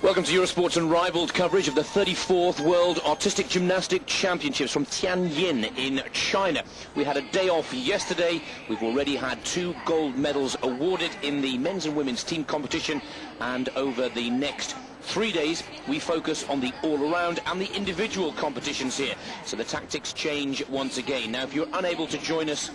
Welcome to Eurosport's unrivaled coverage of the 34th World Artistic Gymnastic Championships from Tianjin in China. We had a day off yesterday. We've already had 2 gold medals awarded in the men's and women's team competition, and over the next 3 days we focus on the all-around and the individual competitions here. So the tactics change once again. Now, if you're unable to join us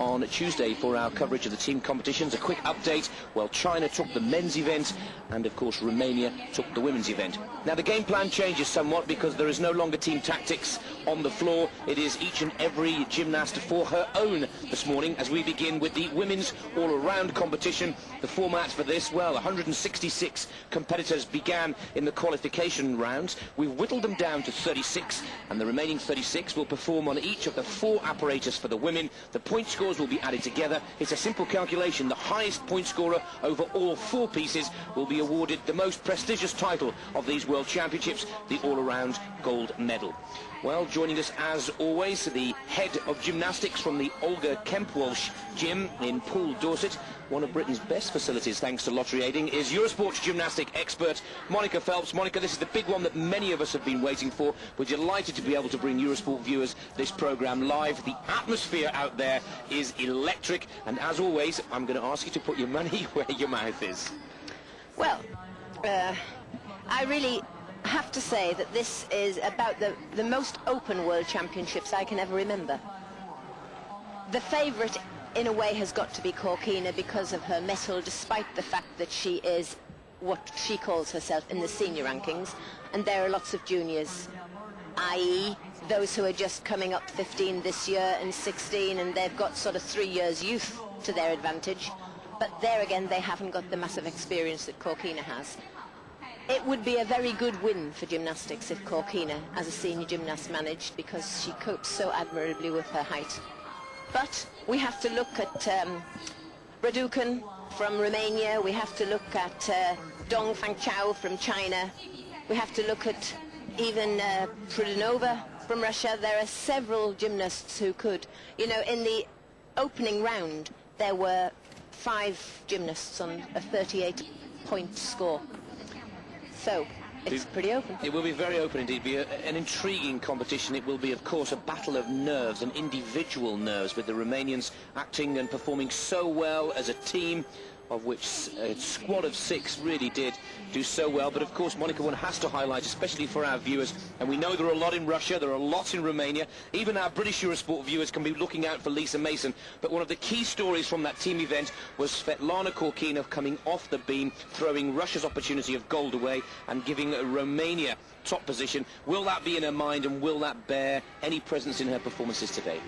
on Tuesday for our coverage of the team competitions, a quick update: well, China took the men's event and of course Romania took the women's event. Now the game plan changes somewhat because there is no longer team tactics on the floor. It is each and every gymnast for her own this morning as we begin with the women's all-around competition. The format for this, well, 166 competitors began in the qualification rounds. We've whittled them down to 36, and the remaining 36 will perform on each of the 4 apparatus for the women. The point scores will be added together. It's a simple calculation. The highest point scorer over all 4 pieces will be awarded the most prestigious title of these World Championships, the all-around gold medal. Well, joining us as always, the head of gymnastics from the Olga Kemp-Walsh gym in Poole, Dorset, one of Britain's best facilities thanks to lottery aiding, is Eurosport's gymnastic expert, Monica Phelps. Monica, this is the big one that many of us have been waiting for. We're delighted to be able to bring Eurosport viewers this programme live. The atmosphere out there is electric, and as always, I'm going to ask you to put your money where your mouth is. Well, I really have to say that this is about the most open World Championships I can ever remember. The favourite in a way has got to be Corkina because of her mettle, despite the fact that she is what she calls herself in the senior rankings, and there are lots of juniors, i.e. those who are just coming up 15 this year and 16, and they've got sort of 3 years youth to their advantage, but there again they haven't got the massive experience that Corkina has. It would be a very good win for gymnastics if Corkina, as a senior gymnast, managed, because she copes so admirably with her height. But we have to look at Raducan from Romania, we have to look at Dong Fangchao from China, we have to look at even Prudinova from Russia. There are several gymnasts who could. You know, in the opening round there were 5 gymnasts on a 38-point score. So it's pretty open. It will be very open indeed. Be an intriguing competition. It will be, of course, a battle of nerves and individual nerves, with the Romanians acting and performing so well as a team, of which a squad of 6 really did do so well. But of course, Monica, one has to highlight, especially for our viewers, and we know there are a lot in Russia, there are lots in Romania, even our British Eurosport viewers can be looking out for Lisa Mason, but one of the key stories from that team event was Svetlana Corkina coming off the beam, throwing Russia's opportunity of gold away and giving Romania top position. Will that be in her mind, and will that bear any presence in her performances today?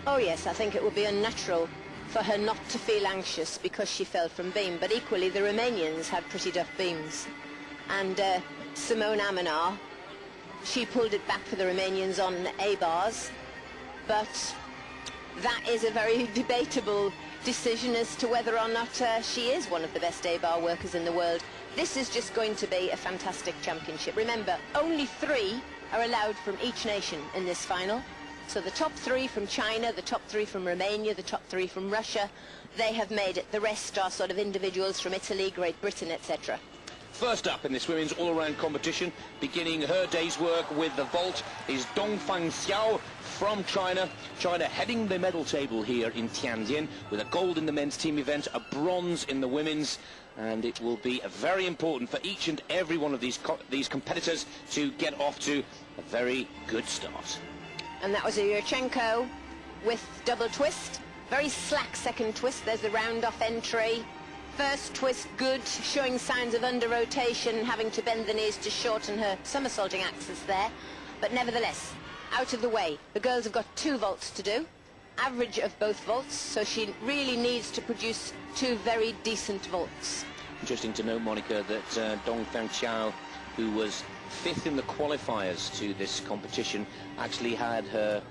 Oh yes, I think it would be unnatural for her not to feel anxious because she fell from beam, but equally the Romanians had pretty tough beams, and Simona Amanar, she pulled it back for the Romanians on A-bars, but that is a very debatable decision as to whether or not she is one of the best A-bar workers in the world. This is just going to be a fantastic championship. Remember, only 3 are allowed from each nation in this final. So the top 3 from China, the top 3 from Romania, the top 3 from Russia, they have made it. The rest are sort of individuals from Italy, Great Britain, etc. First up in this women's all-around competition, beginning her day's work with the vault, is Dong Fangchao from China. China heading the medal table here in Tianjin, with a gold in the men's team event, a bronze in the women's, and it will be very important for each and every one of these competitors to get off to a very good start. And that was a Yurchenko with double twist. Very slack second twist. There's the round-off entry. First twist good, showing signs of under-rotation, having to bend the knees to shorten her somersaulting axis there. But nevertheless, out of the way. The girls have got 2 vaults to do. Average of both vaults, so she really needs to produce 2 very decent vaults. Interesting to know, Monica, that Dong Fangchao, who was 5th in the qualifiers to this competition, actually had her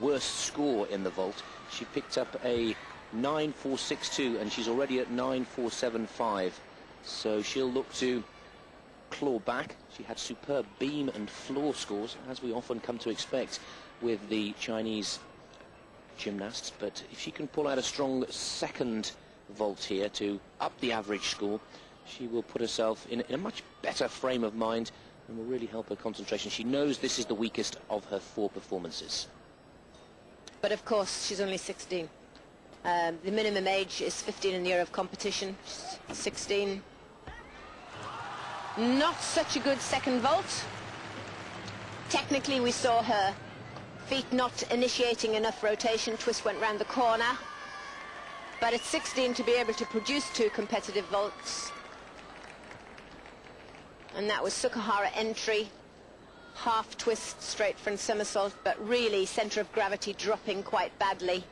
worst score in the vault. She picked up a 9.462 and she's already at 9.475, so she'll look to claw back. She had superb beam and floor scores, as we often come to expect with the Chinese gymnasts, but if she can pull out a strong second vault here to up the average score, she will put herself in a much better frame of mind and will really help her concentration. She knows this is the weakest of her 4 performances. But of course, she's only 16. The minimum age is 15 in the year of competition. She's 16. Not such a good second vault. Technically, we saw her feet not initiating enough rotation. Twist went round the corner. But at 16, to be able to produce 2 competitive vaults. And that was Sukahara entry. Half twist, straight front somersault, but really centre of gravity dropping quite badly.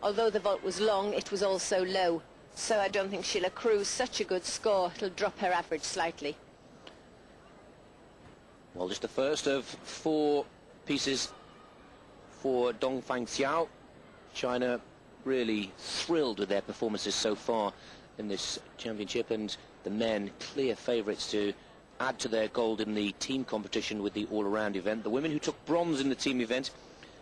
Although the vault was long, it was also low. So I don't think she'll accrue such a good score. It'll drop her average slightly. Well, just the first of 4 pieces for Dongfang Xiao. China really thrilled with their performances so far in this championship, and the men clear favourites to add to their gold in the team competition with the all-around event. The women who took bronze in the team event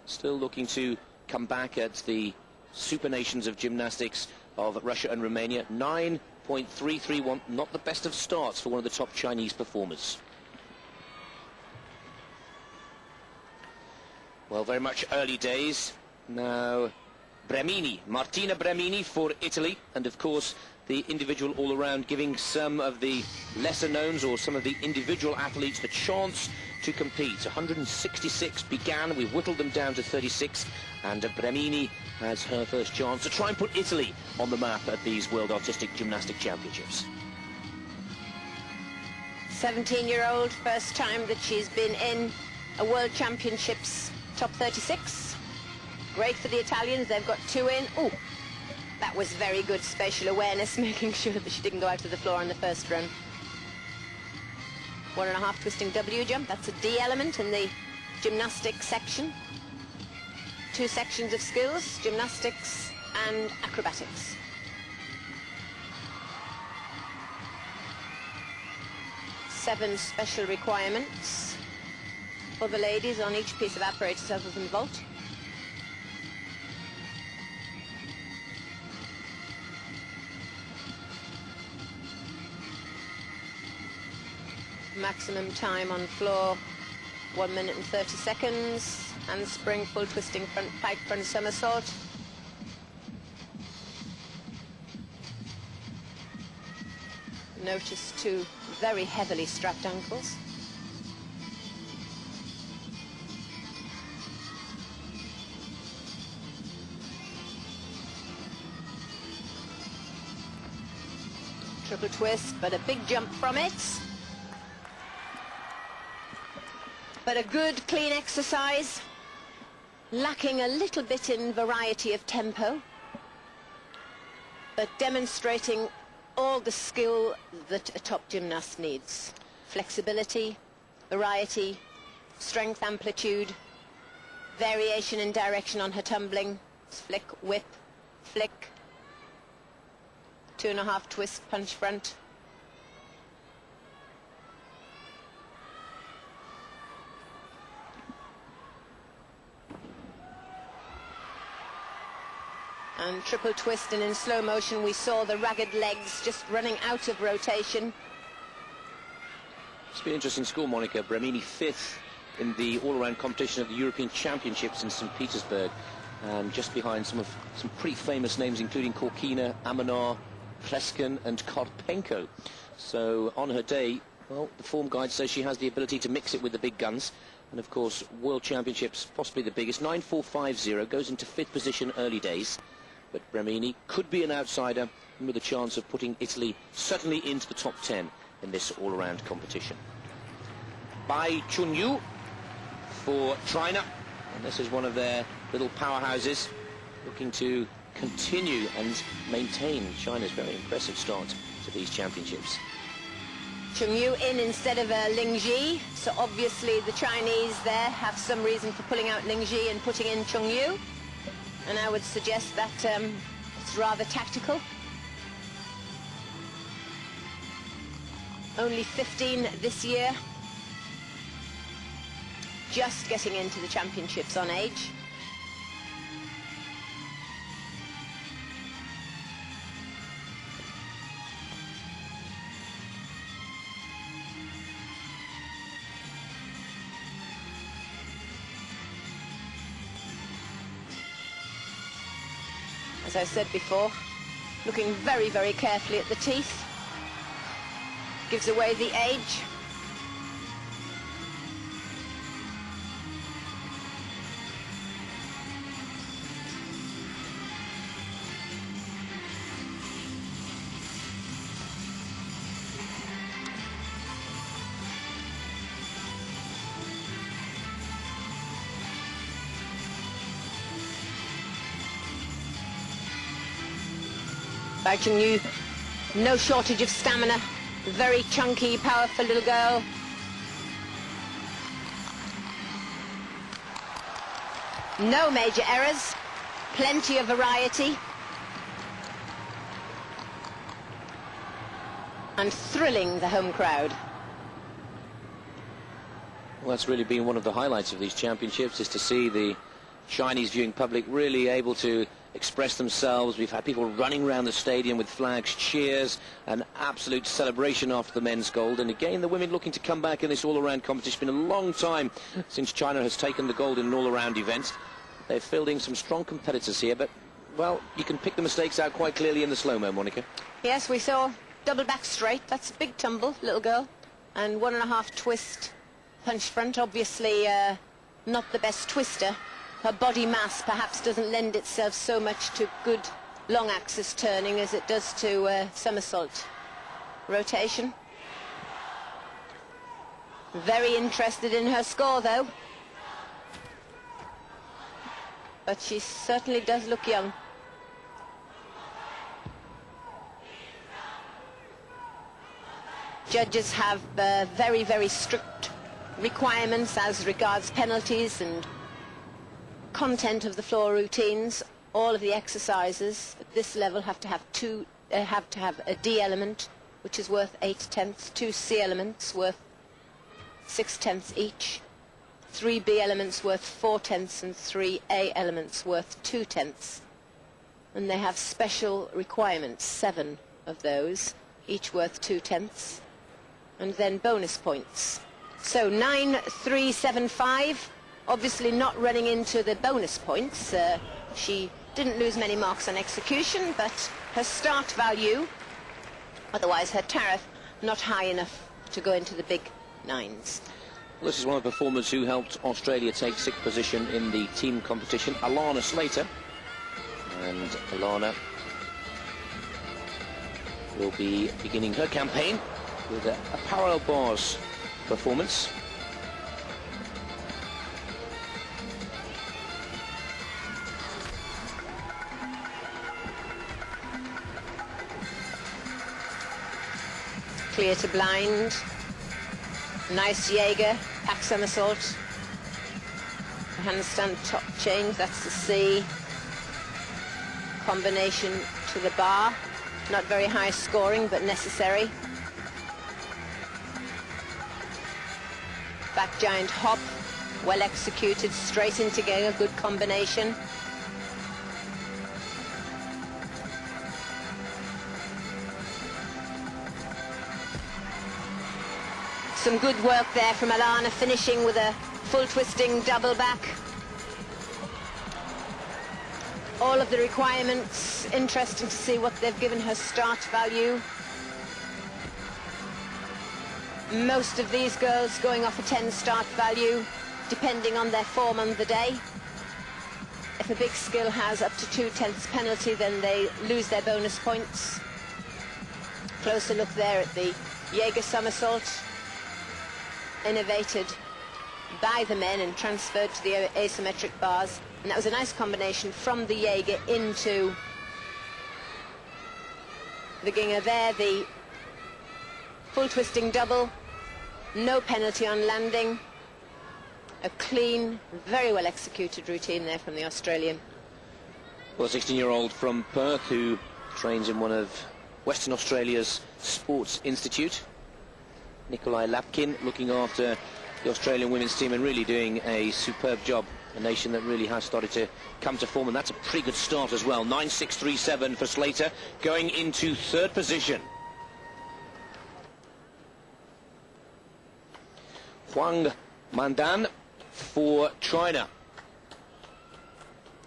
still looking to come back at the Super Nations of Gymnastics of Russia and Romania. 9.331, not the best of starts for one of the top Chinese performers. Well, very much early days. Now, Martina Bremini for Italy, and of course the individual all-around, giving some of the lesser knowns or some of the individual athletes the chance to compete. 166 began, we've whittled them down to 36, and Bremini has her first chance to try and put Italy on the map at these World Artistic Gymnastic Championships. 17-year-old, first time that she's been in a World Championships top 36. Great for the Italians, they've got 2 in. Ooh, that was very good spatial awareness, making sure that she didn't go out to the floor on the first run. 1.5 twisting W jump, that's a D element in the gymnastics section. 2 sections of skills, gymnastics and acrobatics. Seven special requirements for the ladies on each piece of apparatus other than vault. Maximum time on floor, 1 minute and 30 seconds. Handspring, full twisting front pike front somersault. Notice 2 very heavily strapped ankles. Triple twist, but a big jump from it. But a good, clean exercise, lacking a little bit in variety of tempo, but demonstrating all the skill that a top gymnast needs. Flexibility, variety, strength, amplitude, variation in direction on her tumbling, flick, whip, flick, 2.5 twist, punch front. And triple twist, and in slow motion we saw the ragged legs just running out of rotation. It's been an interesting score, Monica. Bremini 5th in the all-around competition of the European Championships in St. Petersburg, and just behind some pretty famous names, including Korkina, Amanar, Pleskin and Karpenko. So on her day, well, the form guide says she has the ability to mix it with the big guns. And of course, World Championships, possibly the biggest. 9.450, goes into 5th position early days. But Bremini could be an outsider, and with a chance of putting Italy certainly into the top 10 in this all-around competition. Bai Chunyu for China, and this is one of their little powerhouses, looking to continue and maintain China's very impressive start to these championships. Chunyu in instead of Lingji, so obviously the Chinese there have some reason for pulling out Lingji and putting in Chunyu, and I would suggest that it's rather tactical. Only 15 this year, just getting into the championships on age. as I said before, looking very, very carefully at the teeth. Gives away the age. Fighting you, no shortage of stamina. Very chunky, powerful little girl. No major errors, plenty of variety. And thrilling the home crowd. Well, that's really been one of the highlights of these championships, is to see the Chinese viewing public really able to express themselves. We've had people running around the stadium with flags, cheers, an absolute celebration after the men's gold. And again, the women looking to come back in this all-around competition. It's been a long time since China has taken the gold in an all-around event. They're fielding some strong competitors here, but, well, you can pick the mistakes out quite clearly in the slow-mo, Monica. Yes, we saw double back straight. That's a big tumble, little girl. And 1.5 twist punch front. Obviously not the best twister. Her body mass perhaps doesn't lend itself so much to good long axis turning as it does to somersault rotation. Very interested in her score though. But she certainly does look young. Judges have very, very strict requirements as regards penalties and content of the floor routines. All of the exercises at this level have to have a D element, which is worth 8/10, 2 C elements worth 6/10 each, 3 B elements worth 4/10, and 3 A elements worth 2/10. And they have special requirements, 7 of those, each worth 2/10, and then bonus points. So 9,375. Obviously not running into the bonus points. She didn't lose many marks on execution, but her start value, otherwise her tariff, not high enough to go into the big nines. Well, this is one of the performers who helped Australia take 6th position in the team competition, Alana Slater. And Alana will be beginning her campaign with a parallel bars performance. Clear to blind. Nice Jaeger, back somersault. Handstand top change, that's the C. Combination to the bar. Not very high scoring, but necessary. Back giant hop, well executed, straight into Jaeger, good combination. Some good work there from Alana, finishing with a full twisting double back. All of the requirements, interesting to see what they've given her start value. Most of these girls going off a 10 start value, depending on their form on the day. If a big skill has up to 2/10 penalty, then they lose their bonus points. Closer look there at the Jaeger somersault, innovated by the men and transferred to the asymmetric bars, and that was a nice combination from the Jaeger into the Ginger there. The full twisting double, no penalty on landing, a clean, very well executed routine there from the Australian. Well, a 16-year-old from Perth who trains in one of Western Australia's sports institute. Nikolai Lapkin looking after the Australian women's team and really doing a superb job. A nation that really has started to come to form, and that's a pretty good start as well. 9,637 for Slater, going into 3rd position. Huang Mandan for China.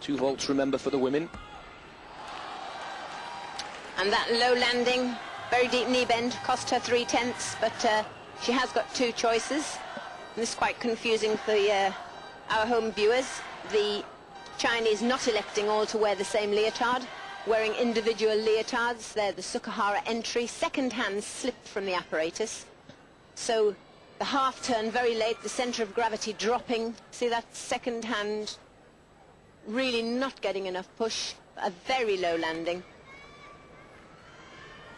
2 vaults, remember, for the women. And that low landing, very deep knee bend, cost her 3/10, but she has got two choices. And this is quite confusing for our home viewers. The Chinese not electing all to wear the same leotard, wearing individual leotards. They're the Sukahara entry. Second hand slipped from the apparatus. So the half turn very late, the centre of gravity dropping. See that second hand really not getting enough push. A very low landing.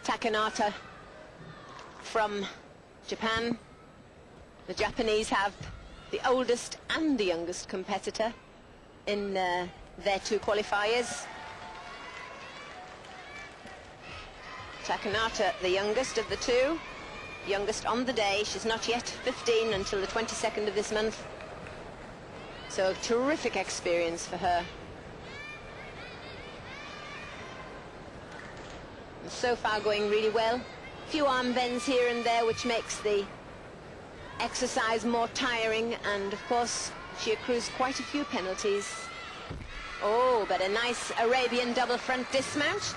Takanata from Japan. The Japanese have the oldest and the youngest competitor in their two qualifiers. Takanata, the youngest of the two, youngest on the day. She's not yet 15 until the 22nd of this month. So a terrific experience for her. And so far going really well. A few arm bends here and there, which makes the exercise more tiring, and of course she accrues quite a few penalties. Oh, but a nice Arabian double front dismount.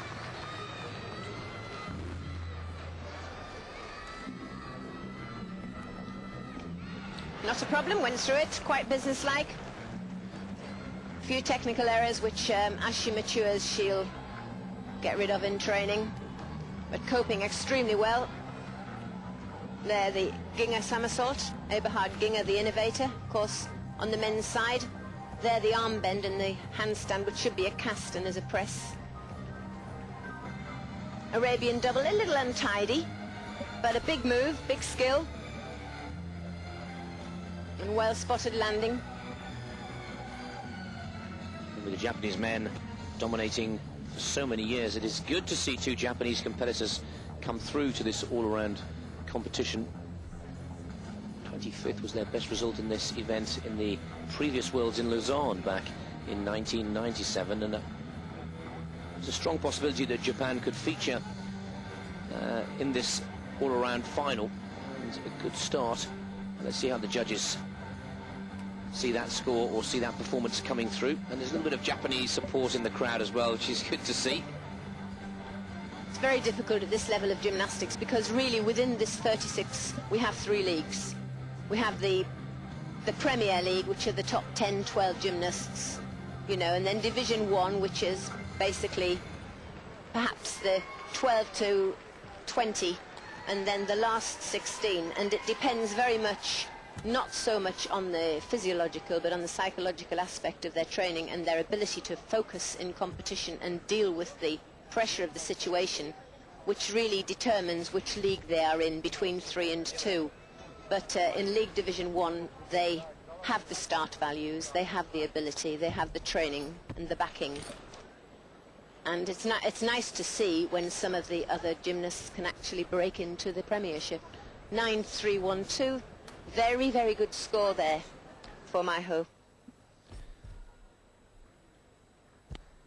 Not a problem, went through it, quite businesslike. A few technical errors which as she matures she'll get rid of in training, but coping extremely well. There, the Ginger somersault, Eberhard Ginger, the innovator, of course, on the men's side. There, the arm bend and the handstand, which should be a cast and as a press. Arabian double, a little untidy, but a big move, big skill, and well-spotted landing. With the Japanese men dominating for so many years, it is good to see two Japanese competitors come through to this all-around competition. 25th was their best result in this event in the previous Worlds in Lausanne back in 1997, and there's a strong possibility that Japan could feature in this all-around final. And a good start. Let's see how the judges see that score or see that performance coming through. And there's a little bit of Japanese support in the crowd as well, which is good to see. It's very difficult at this level of gymnastics because really within this 36 we have three leagues. We have the Premier League, which are the top 10, 12 gymnasts, you know, and then Division 1, which is basically perhaps the 12 to 20, and then the last 16, and it depends very much, not so much on the physiological but on the psychological aspect of their training and their ability to focus in competition and deal with the pressure of the situation, which really determines which league they are in between 3 and 2. But in League Division 1 they have the start values, they have the ability, they have the training and the backing. And it's nice to see when some of the other gymnasts can actually break into the Premiership. 9-3-1-2, very, very good score there for Maiho.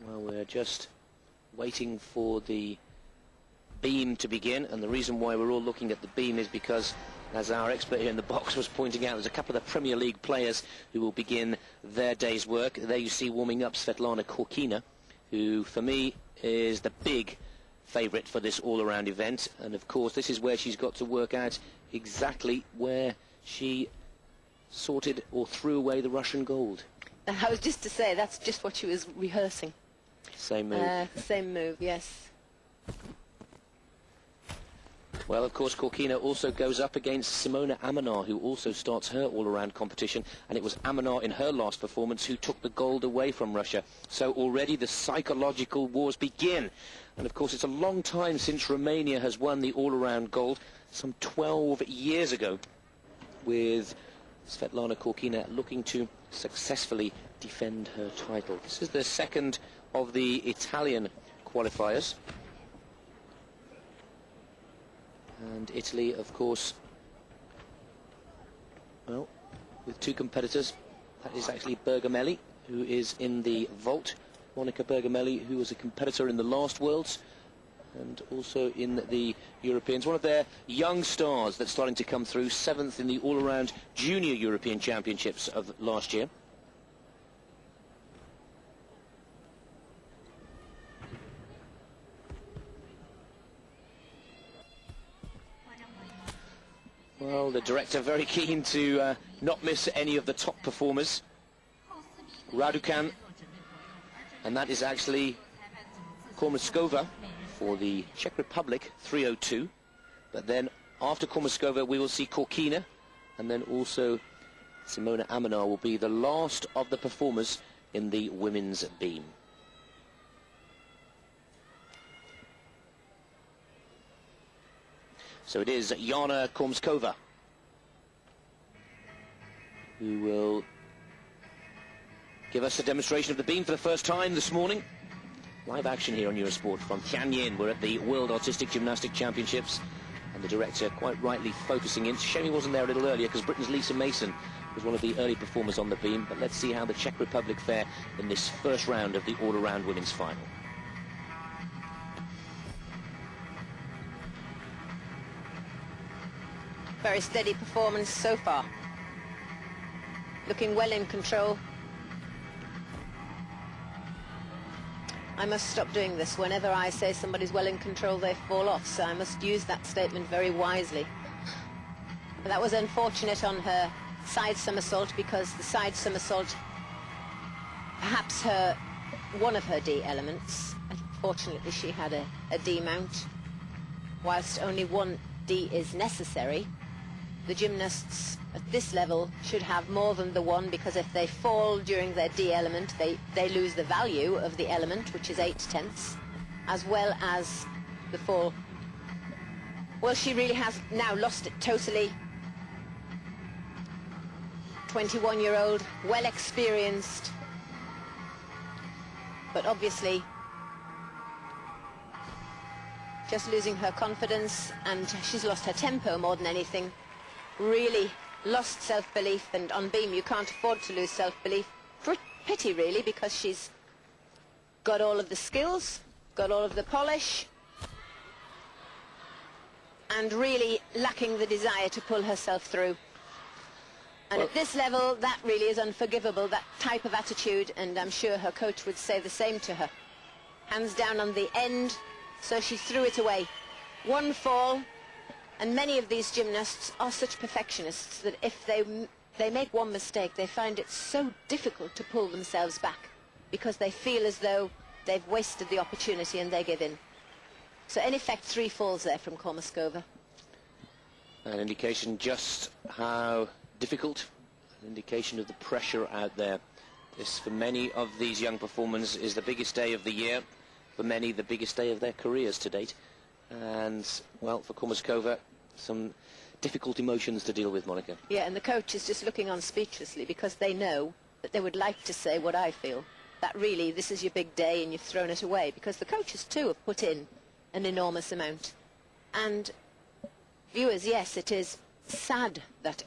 Well, we're just waiting for the beam to begin, and the reason why we're all looking at the beam is because, as our expert here in the box was pointing out, there's a couple of the Premier League players who will begin their day's work. There you see warming up Svetlana Korkina, who for me is the big favourite for this all-around event, and of course this is where she's got to work out exactly where she sorted or threw away the Russian gold. I was just to say, that's just what she was rehearsing. Same move. Same move, yes. Well, of course, Korkina also goes up against Simona Amanar, who also starts her all-around competition, and it was Amanar in her last performance who took the gold away from Russia. So already the psychological wars begin. And of course, it's a long time since Romania has won the all-around gold, some 12 years ago, with Svetlana Korkina looking to successfully defend her title. This is the second of the Italian qualifiers. And Italy, of course, well, with two competitors. That is actually Bergamelli, who is in the vault. Monica Bergamelli, who was a competitor in the last Worlds and also in the Europeans. One of their young stars that's starting to come through, 7th in the all-around Junior European Championships of last year. Well, the director very keen to not miss any of the top performers. Raducan, and that is actually Kormaskova for the Czech Republic, 3:02. But then after Kormaskova we will see Korkina, and then also Simona Amanar will be the last of the performers in the women's beam. So it is Jana Kormaskova who will give us a demonstration of the beam for the first time this morning. Live action here on Eurosport from Tianjin. We're at the World Artistic Gymnastic Championships, and the director quite rightly focusing in. It's a shame he wasn't there a little earlier, because Britain's Lisa Mason was one of the early performers on the beam. But let's see how the Czech Republic fare in this first round of the all-around women's final. Very steady performance so far. Looking well in control. I must stop doing this. Whenever I say somebody's well in control, they fall off. So I must use that statement very wisely. But that was unfortunate on her side somersault, because the side somersault, perhaps one of her D elements. Unfortunately, she had a D mount. Whilst only one D is necessary, the gymnasts at this level should have more than the one, because if they fall during their D element, they lose the value of the element, which is 8/10, as well as the fall. Well, she really has now lost it totally. 21-year-old, well experienced, but obviously just losing her confidence, and she's lost her tempo more than anything. Really lost self-belief, and on beam you can't afford to lose self-belief. Pity really, because she's got all of the skills, got all of the polish, and really lacking the desire to pull herself through. And at this level, that really is unforgivable, that type of attitude, and I'm sure her coach would say the same to her. Hands down on the end, so she threw it away. One fall, and many of these gymnasts are such perfectionists that if they make one mistake, they find it so difficult to pull themselves back, because they feel as though they've wasted the opportunity and they give in. So in effect, 3 falls there from Kormaskova. An indication just how difficult, an indication of the pressure out there. This, for many of these young performers, is the biggest day of the year. For many, the biggest day of their careers to date. And, well, for Kormaskova, some difficult emotions to deal with, Monica. Yeah, and the coach is just looking on speechlessly, because they know that they would like to say what I feel, that really this is your big day and you've thrown it away, because the coaches too have put in an enormous amount. And viewers, yes, it is sad that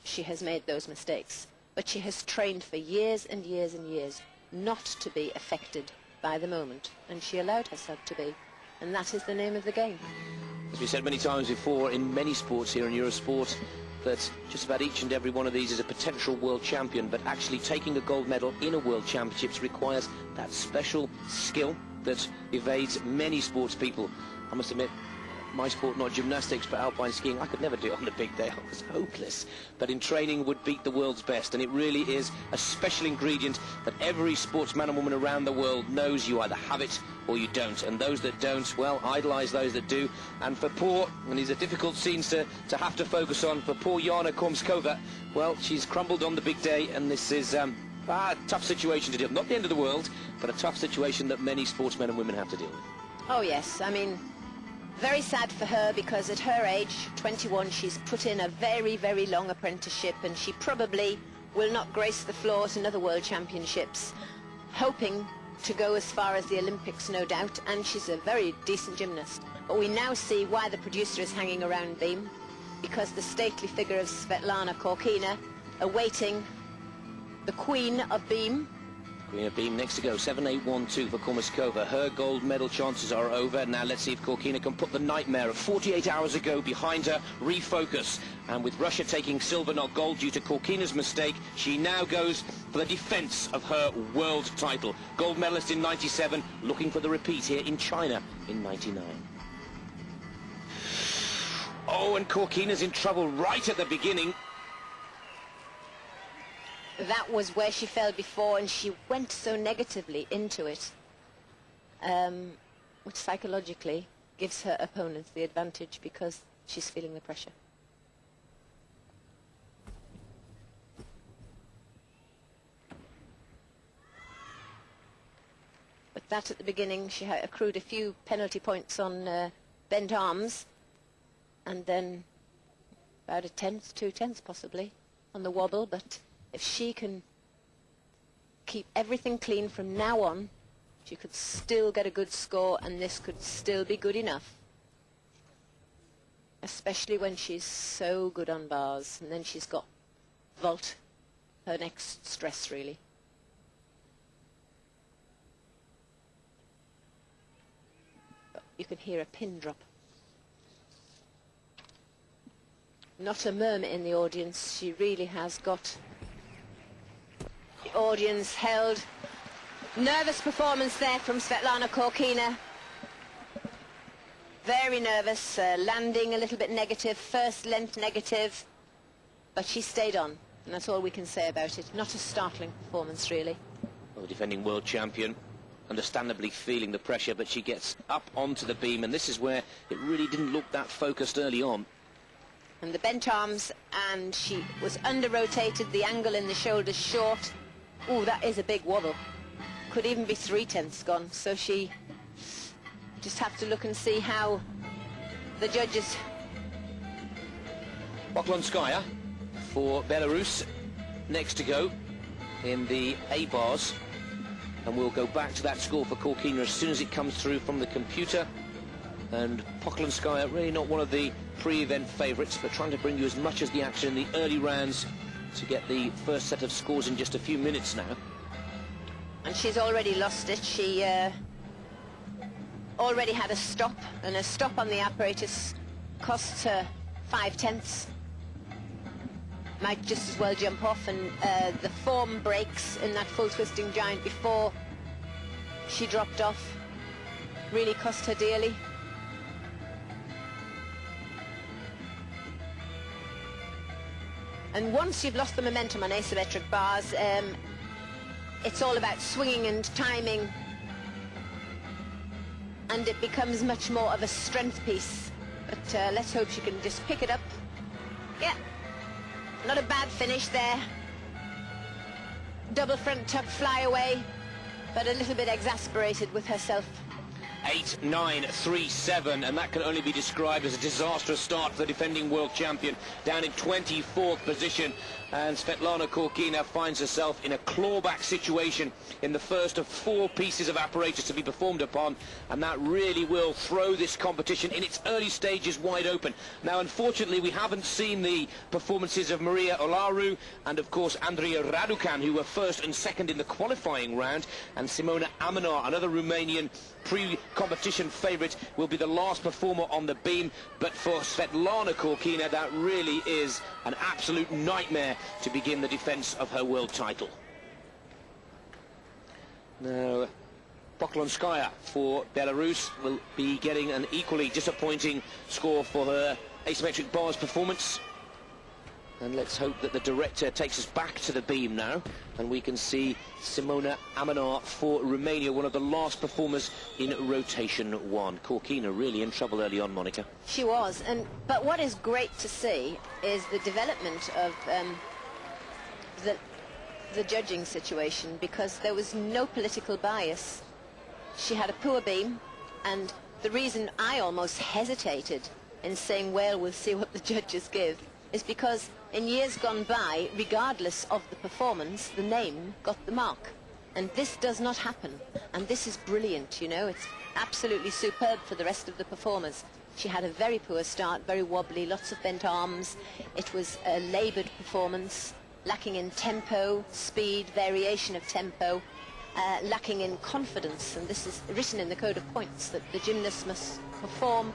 she has made those mistakes, but she has trained for years and years and years not to be affected by the moment, and she allowed herself to be, and that is the name of the game. As we said many times before, in many sports here in Eurosport, that just about each and every one of these is a potential world champion, but actually taking a gold medal in a world championships requires that special skill that evades many sports people. I must admit, my sport, not gymnastics, but alpine skiing, I could never do it on the big day. I was hopeless. But in training would beat the world's best, and it really is a special ingredient that every sportsman and woman around the world knows. You either have it or you don't, and those that don't, well, idolise those that do. And for poor, and these are difficult scenes to have to focus on, for poor Jana Kormaskova, well, she's crumbled on the big day, and this is a tough situation to deal with. Not the end of the world, but a tough situation that many sportsmen and women have to deal with. Oh yes, I mean, very sad for her, because at her age, 21, she's put in a very, very long apprenticeship, and she probably will not grace the floor at another World Championships, hoping to go as far as the Olympics, no doubt, and she's a very decent gymnast. But we now see why the producer is hanging around beam, because the stately figure of Svetlana Korkina, awaiting the Queen of Beam. Queen of Beam next to go, 7-8-1-2 for Kormaskova. Her gold medal chances are over. Now let's see if Korkina can put the nightmare of 48 hours ago behind her, refocus. And with Russia taking silver, not gold, due to Korkina's mistake, she now goes for the defence of her world title. Gold medalist in 97, looking for the repeat here in China in 99. Oh, and Corkina's in trouble right at the beginning. That was where she fell before, and she went so negatively into it, which psychologically gives her opponents the advantage because she's feeling the pressure. But that at the beginning, she had accrued a few penalty points on bent arms, and then about a tenth, 2/10 possibly, on the wobble. But if she can keep everything clean from now on, she could still get a good score, and this could still be good enough. Especially when she's so good on bars, and then she's got vault, her next stress really. You can hear a pin drop. Not a murmur in the audience. She really has got the audience held. Nervous performance there from Svetlana Corkina. Very nervous, landing a little bit negative, first length negative, but she stayed on, and that's all we can say about it. Not a startling performance, really. Well, the defending world champion, understandably feeling the pressure, but she gets up onto the beam, and this is where it really didn't look that focused early on. And the bent arms, and she was under-rotated, the angle in the shoulders short. Oh, that is a big wobble. Could even be 3/10 gone, so she just have to look and see how the judges... Poklonskaya for Belarus, next to go in the A bars. And we'll go back to that score for Corkina as soon as it comes through from the computer. And Poklonskaya, really not one of the pre-event favourites, but trying to bring you as much as the action in the early rounds to get the first set of scores in just a few minutes now. And she's already lost it. She already had a stop, and a stop on the apparatus costs her 5/10. Might just as well jump off, and the form breaks in that full twisting giant before she dropped off. Really cost her dearly. And once you've lost the momentum on asymmetric bars, it's all about swinging and timing, and it becomes much more of a strength piece. But let's hope she can just pick it up. Yeah. Not a bad finish there. Double front tuck flyaway, but a little bit exasperated with herself. 8-9-3-7, and that can only be described as a disastrous start for the defending world champion, down in 24th position. And Svetlana Corkina finds herself in a clawback situation in the first of 4 pieces of apparatus to be performed upon, and that really will throw this competition in its early stages wide open. Now, unfortunately, we haven't seen the performances of Maria Olaru and, of course, Andrea Raducan, who were first and second in the qualifying round, and Simona Amenar, another Romanian pre-competition favourite, will be the last performer on the beam. But for Svetlana Corkina, that really is an absolute nightmare to begin the defence of her world title. Now, Poklonskaya for Belarus will be getting an equally disappointing score for her asymmetric bars performance. And let's hope that the director takes us back to the beam now, and we can see Simona Amenar for Romania, one of the last performers in rotation 1. Corkina really in trouble early on, Monica. She was, but what is great to see is the development of the judging situation, because there was no political bias. She had a poor beam, and the reason I almost hesitated in saying, well, we'll see what the judges give, is because in years gone by, regardless of the performance, the name got the mark. And this does not happen. And this is brilliant, you know. It's absolutely superb for the rest of the performers. She had a very poor start, very wobbly, lots of bent arms. It was a laboured performance, lacking in tempo, speed, variation of tempo, lacking in confidence. And this is written in the code of points, that the gymnast must perform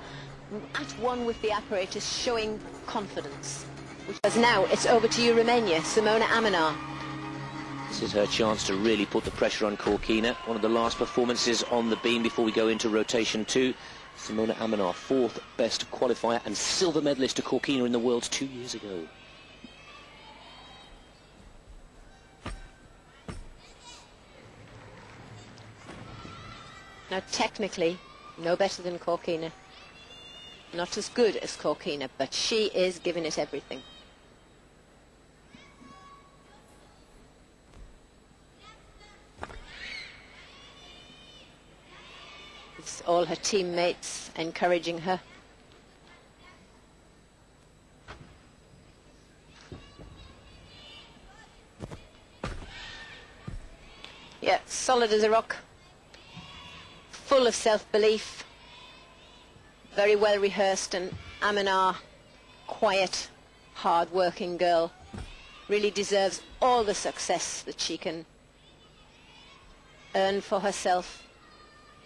at one with the apparatus, showing confidence. Because now it's over to you, Romania, Simona Amenar. This is her chance to really put the pressure on Corkina. One of the last performances on the beam before we go into rotation 2. Simona Amenar, 4th best qualifier and silver medalist to Corkina in the Worlds 2 years ago. Now, technically, no better than Corkina. Not as good as Corkina, but she is giving it everything. It's all her teammates encouraging her. Yeah, solid as a rock. Full of self-belief. Very well rehearsed, and Amenar, quiet, hard-working girl, really deserves all the success that she can earn for herself.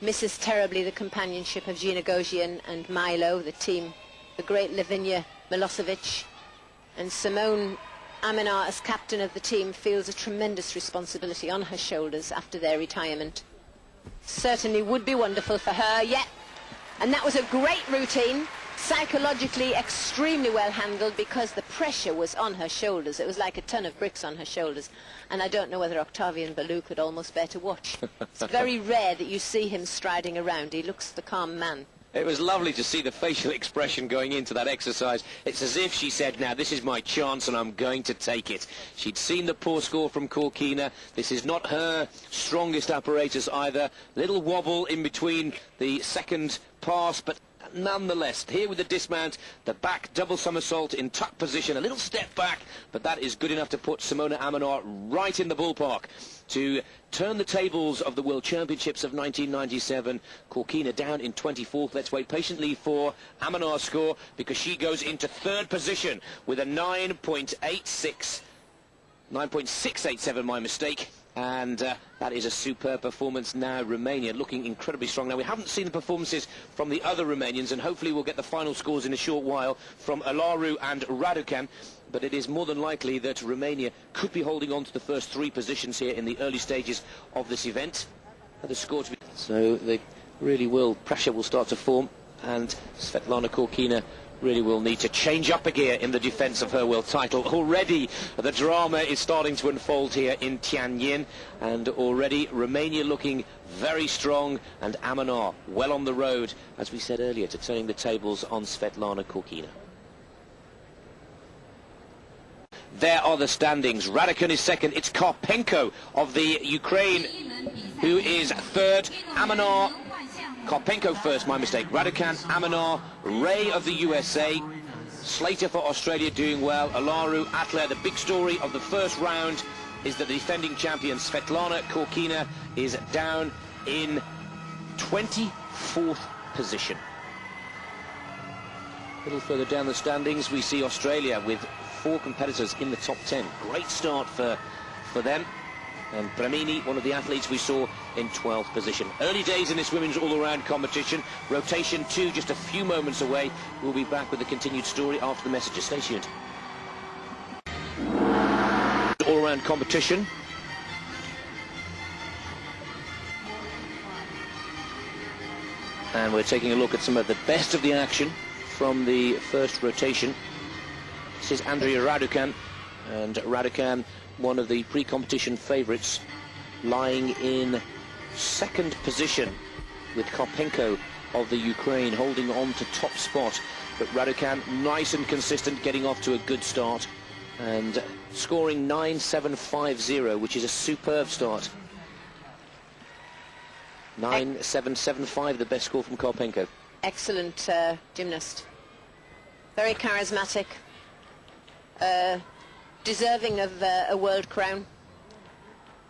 Misses terribly the companionship of Gina Gosian and Milo, the team, the great Lavinia Milosevic, and Simone Amenar, as captain of the team, feels a tremendous responsibility on her shoulders after their retirement. Certainly would be wonderful for her, yeah. And that was a great routine, psychologically extremely well handled, because the pressure was on her shoulders. It was like a ton of bricks on her shoulders. And I don't know whether Octavian Ballou could almost bear to watch. It's very rare that you see him striding around. He looks the calm man. It was lovely to see the facial expression going into that exercise. It's as if she said, now this is my chance and I'm going to take it. She'd seen the poor score from Corkina. This is not her strongest apparatus either. Little wobble in between the second pass, but nonetheless, here with the dismount, the back double somersault in tuck position, a little step back, but that is good enough to put Simona Amenar right in the ballpark to turn the tables of the World Championships of 1997. Corkina down in 24th. Let's wait patiently for Amenar's score, because she goes into 3rd position with a 9.687, my mistake. And that is a superb performance. Now Romania looking incredibly strong. Now we haven't seen the performances from the other Romanians, and hopefully we'll get the final scores in a short while from Olaru and Raducan, but it is more than likely that Romania could be holding on to the first 3 positions here in the early stages of this event. The score to be... So they really will, pressure will start to form, and Svetlana Corkina really will need to change up a gear in the defence of her world title. Already the drama is starting to unfold here in Tianjin, and already Romania looking very strong, and Amenar well on the road, as we said earlier, to turning the tables on Svetlana Corkina. There are the standings. Raducan is 2nd. It's Karpenko of the Ukraine who is 3rd. Amenar, Karpenko 1st, my mistake. Raducan, Amenar, Ray of the USA, Slater for Australia doing well, Olaru, Atler. The big story of the first round is that the defending champion Svetlana Corkina is down in 24th position. A little further down the standings, we see Australia with 4 competitors in the top 10. Great start for them. And Bramini, one of the athletes we saw in 12th position. Early days in this women's all-around competition. Rotation 2 just a few moments away. We'll be back with the continued story after the messages. Stay tuned. All-around competition. And we're taking a look at some of the best of the action from the first rotation. This is Andrea Raducan, and Raducan, one of the pre-competition favourites, lying in 2nd position with Karpenko of the Ukraine holding on to top spot. But Raducan nice and consistent, getting off to a good start and scoring 9.750, which is a superb start. 9.775, the best score from Karpenko. Excellent gymnast. Very charismatic. Deserving of a world crown.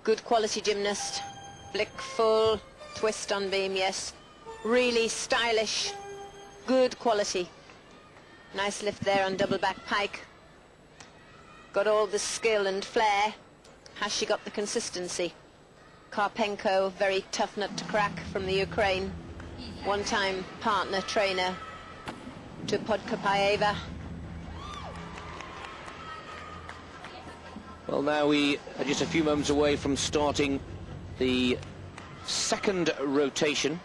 Good quality gymnast. Blick full, twist on beam, yes. Really stylish, good quality. Nice lift there on double back pike. Got all the skill and flair. Has she got the consistency? Karpenko, very tough nut to crack from the Ukraine. One-time partner, trainer to Podkopaeva. Well, now we are just a few moments away from starting the 2nd rotation.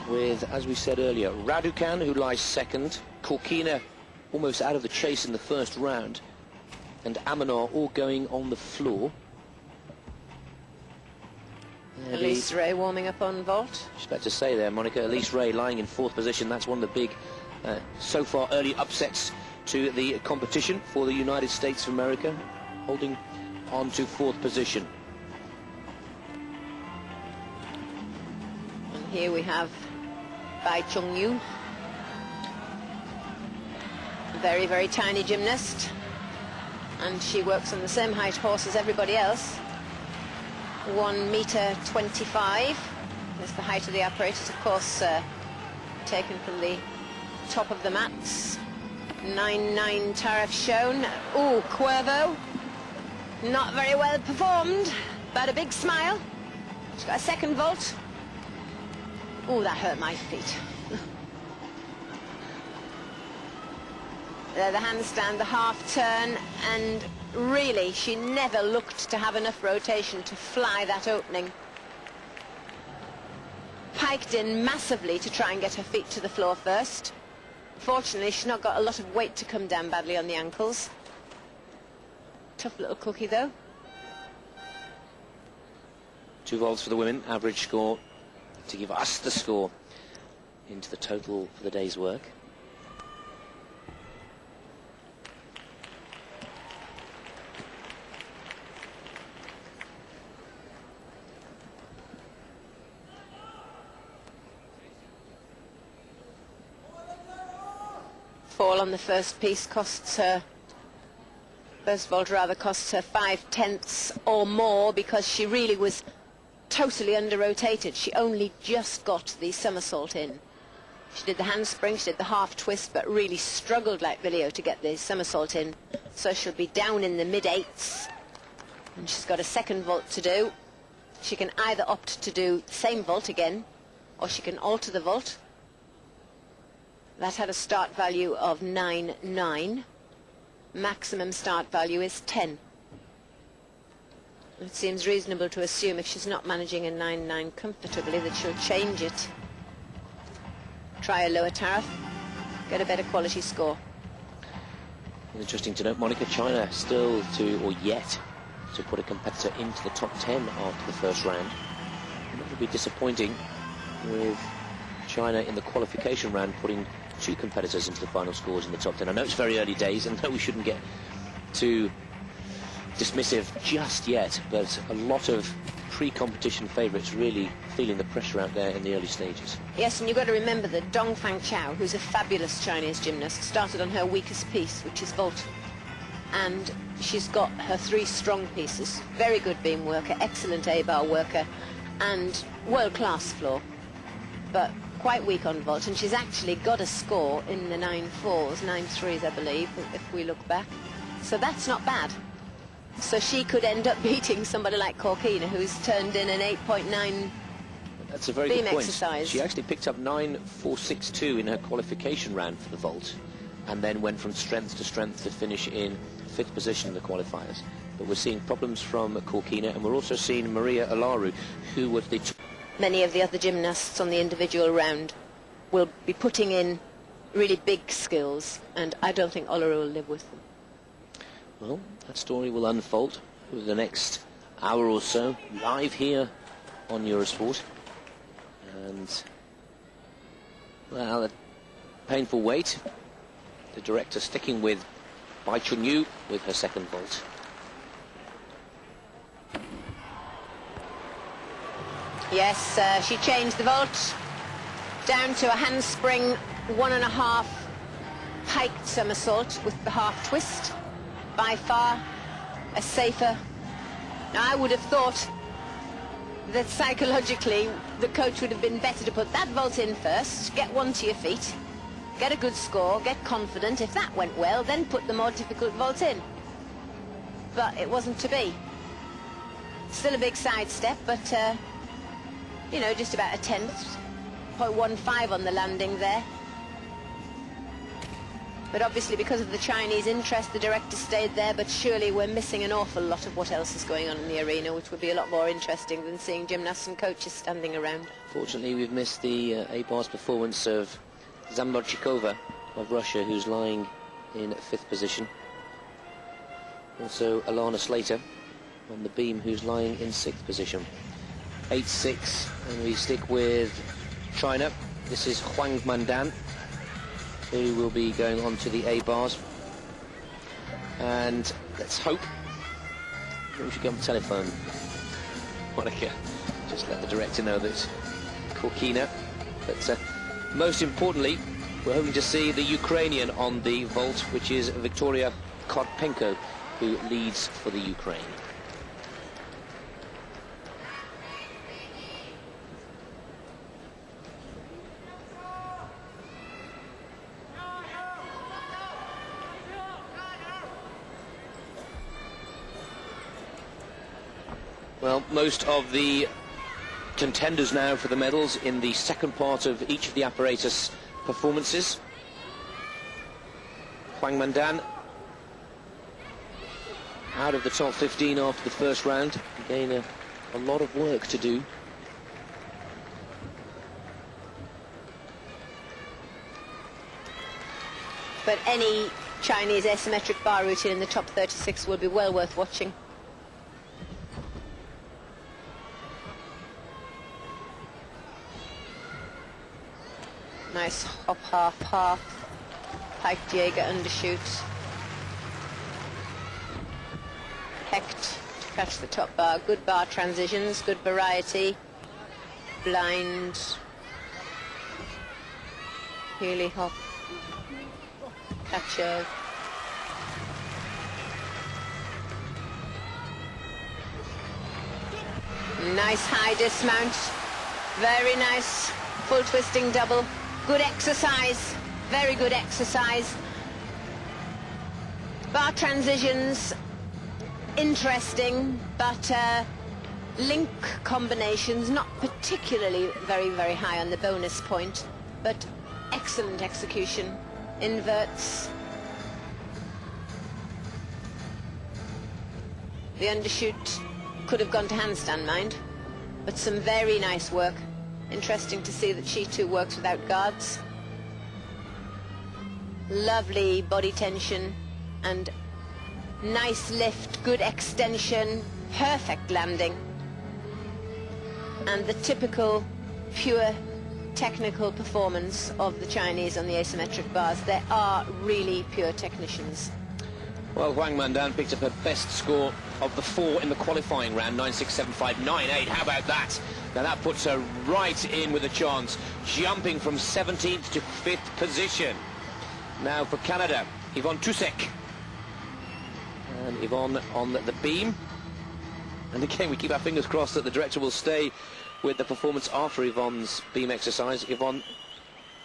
with, as we said earlier, Raducan, who lies second, Korkina almost out of the chase in the first round, and Amanor all going on the floor. Elise Ray warming up on vault. Just about to say there, Monica, Elise Ray lying in fourth position. That's one of the big, so far, early upsets to the competition for the United States of America, holding on to fourth position. And here we have Bai Chung-yu. Very, very tiny gymnast. And she works on the same height horse as everybody else. 1m25 is the height of the apparatus, of course, taken from the top of the mats. 9.9 tariff shown. Ooh, Cuervo. Not very well performed, but a big smile. She's got a second vault. Ooh, that hurt my feet. The handstand, the half turn, and really she never looked to have enough rotation to fly that opening. Piked in massively to try and get her feet to the floor first. Fortunately, she's not got a lot of weight to come down badly on the ankles. Tough little cookie, though. 2 vaults for the women, average score to give us the score into the total for the day's work. Fall on the first piece costs her, first vault rather, costs her 5/10 or more, because she really was totally under-rotated. She only just got the somersault in. She did the handspring, she did the half twist, but really struggled like Vilio to get the somersault in. So she'll be down in the mid-8s. And she's got a second vault to do. She can either opt to do the same vault again, or she can alter the vault. That had a start value of 9.9. Maximum start value is 10. It seems reasonable to assume if she's not managing a 9.9 comfortably that she'll change it. Try a lower tariff, get a better quality score. Interesting to note, Monica, China still to, or yet, to put a competitor into the top 10 after the first round. And that would be disappointing, with China in the qualification round putting 2 competitors into the final scores in the top 10. I know it's very early days, and no, we shouldn't get too dismissive just yet, but a lot of pre-competition favourites really feeling the pressure out there in the early stages. Yes, and you've got to remember that Dongfang Chao, who's a fabulous Chinese gymnast, started on her weakest piece, which is vault. And she's got her 3 strong pieces. Very good beam worker, excellent A-bar worker, and world-class floor. But quite weak on vault, and she's actually got a score in the 9.4s, 9.3s, I believe, if we look back. So that's not bad. So she could end up beating somebody like Korkina, who's turned in an 8.9 That's a very beam good point. exercise. She actually picked up 9.462 in her qualification round for the vault, and then went from strength to finish in 5th position in the qualifiers. But we're seeing problems from Korkina, and we're also seeing Maria Alaru, who was the... Many of the other gymnasts on the individual round will be putting in really big skills, and I don't think Olaru will live with them. Well, that story will unfold over the next hour or so, live here on Eurosport. And, well, a painful wait. The director sticking with Bai Chung-yu with her second vault. Yes, she changed the vault down to a handspring 1.5 piked somersault with the half twist. By far a safer. Now, I would have thought that psychologically the coach would have been better to put that vault in first, get one to your feet, get a good score, get confident. If that went well, then put the more difficult vault in. But it wasn't to be. Still a big sidestep, but you know, just about a 10th, 0.15 on the landing there. But obviously, because of the Chinese interest, the director stayed there, but surely we're missing an awful lot of what else is going on in the arena, which would be a lot more interesting than seeing gymnasts and coaches standing around. Fortunately, we've missed the A-bars performance of Zamborchikova of Russia, who's lying in 5th position. Also, Alana Slater on the beam, who's lying in 6th position. 8-6, and we stick with China. This is Huang Mandan, who will be going on to the A-bars. And let's hope we should get on the telephone. Monica, just let the director know that Korkina. But most importantly, we're hoping to see the Ukrainian on the vault, which is Victoria Karpenko, who leads for the Ukraine. Well, most of the contenders now for the medals in the second part of each of the apparatus performances. Huang Mandan out of the top 15 after the first round. Again, a lot of work to do. But any Chinese asymmetric bar routine in the top 36 will be well worth watching. Nice hop, half, pike Jaeger undershoot. Hecht to catch the top bar. Good bar transitions, good variety. Blind. Healy hop. Catcher. Nice high dismount. Very nice. Full twisting double. Good exercise, very good exercise. Bar transitions, interesting, but link combinations, not particularly very high on the bonus point, but excellent execution. Inverts. The undershoot could have gone to handstand, mind, but some very nice work. Interesting to see that she too works without guards. Lovely body tension and nice lift, good extension, perfect landing. And the typical pure technical performance of the Chinese on the asymmetric bars. They are really pure technicians. Well, Huang Mandan picked up her best score of the 4 in the qualifying round, 9.675, 9.8. How about that? Now that puts her right in with a chance, jumping from 17th to 5th position. Now for Canada, Yvonne Tusek. And Yvonne on the beam. And again, we keep our fingers crossed that the director will stay with the performance after Yvonne's beam exercise. Yvonne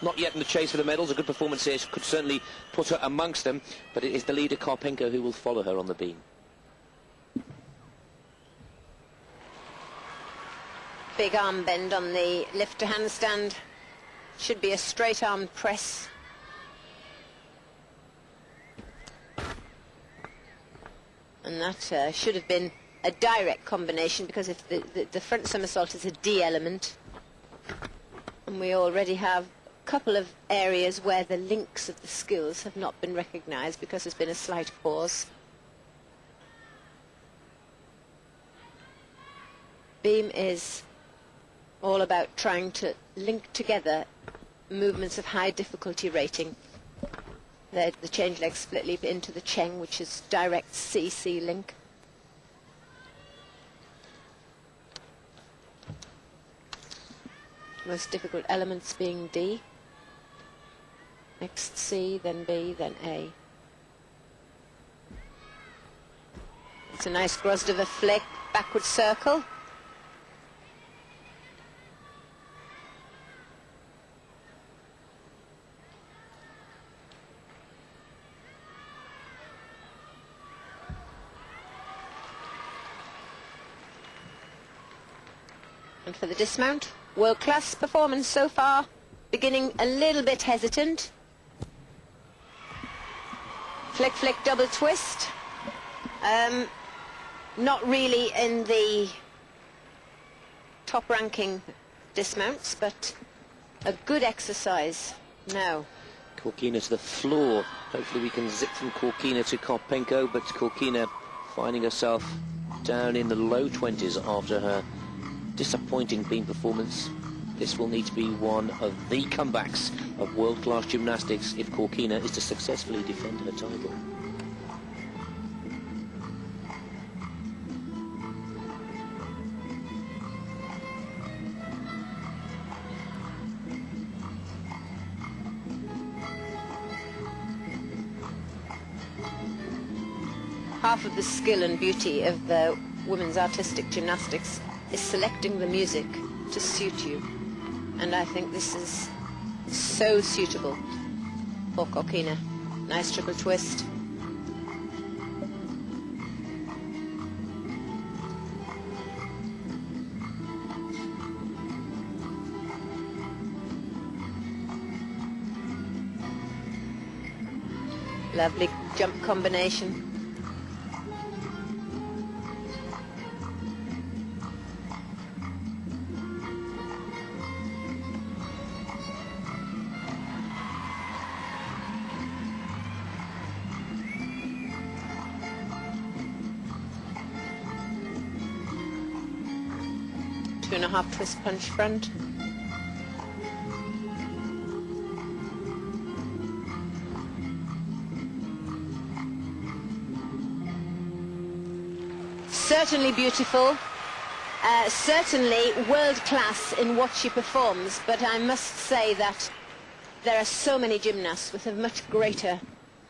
not yet in the chase for the medals. A good performance here could certainly put her amongst them, but it is the leader Karpenko who will follow her on the beam. Big arm bend on the lift to handstand. Should be a straight arm press. And that should have been a direct combination, because if the front somersault is a D element, and we already have a couple of areas where the links of the skills have not been recognized because there's been a slight pause. Beam is all about trying to link together movements of high difficulty rating. The change leg split leap into the Cheng, which is direct CC link. Most difficult elements being D. Next C, then B, then A. It's a nice Grosdova flick, backward circle. And for the dismount, world-class performance so far, beginning a little bit hesitant. Flick, flick, double twist. Not really in the top-ranking dismounts, but a good exercise now. Korkina to the floor. Hopefully we can zip from Korkina to Karpenko, but Korkina finding herself down in the low 20s after her disappointing beam performance. This will need to be one of the comebacks of world-class gymnastics if Korkina is to successfully defend her title. Half of the skill and beauty of the women's artistic gymnastics is selecting the music to suit you. And I think this is so suitable for Korkina. Nice triple twist. Lovely jump combination. Two and a half twist punch front. Certainly beautiful, certainly world class in what she performs, but I must say that there are so many gymnasts with a much greater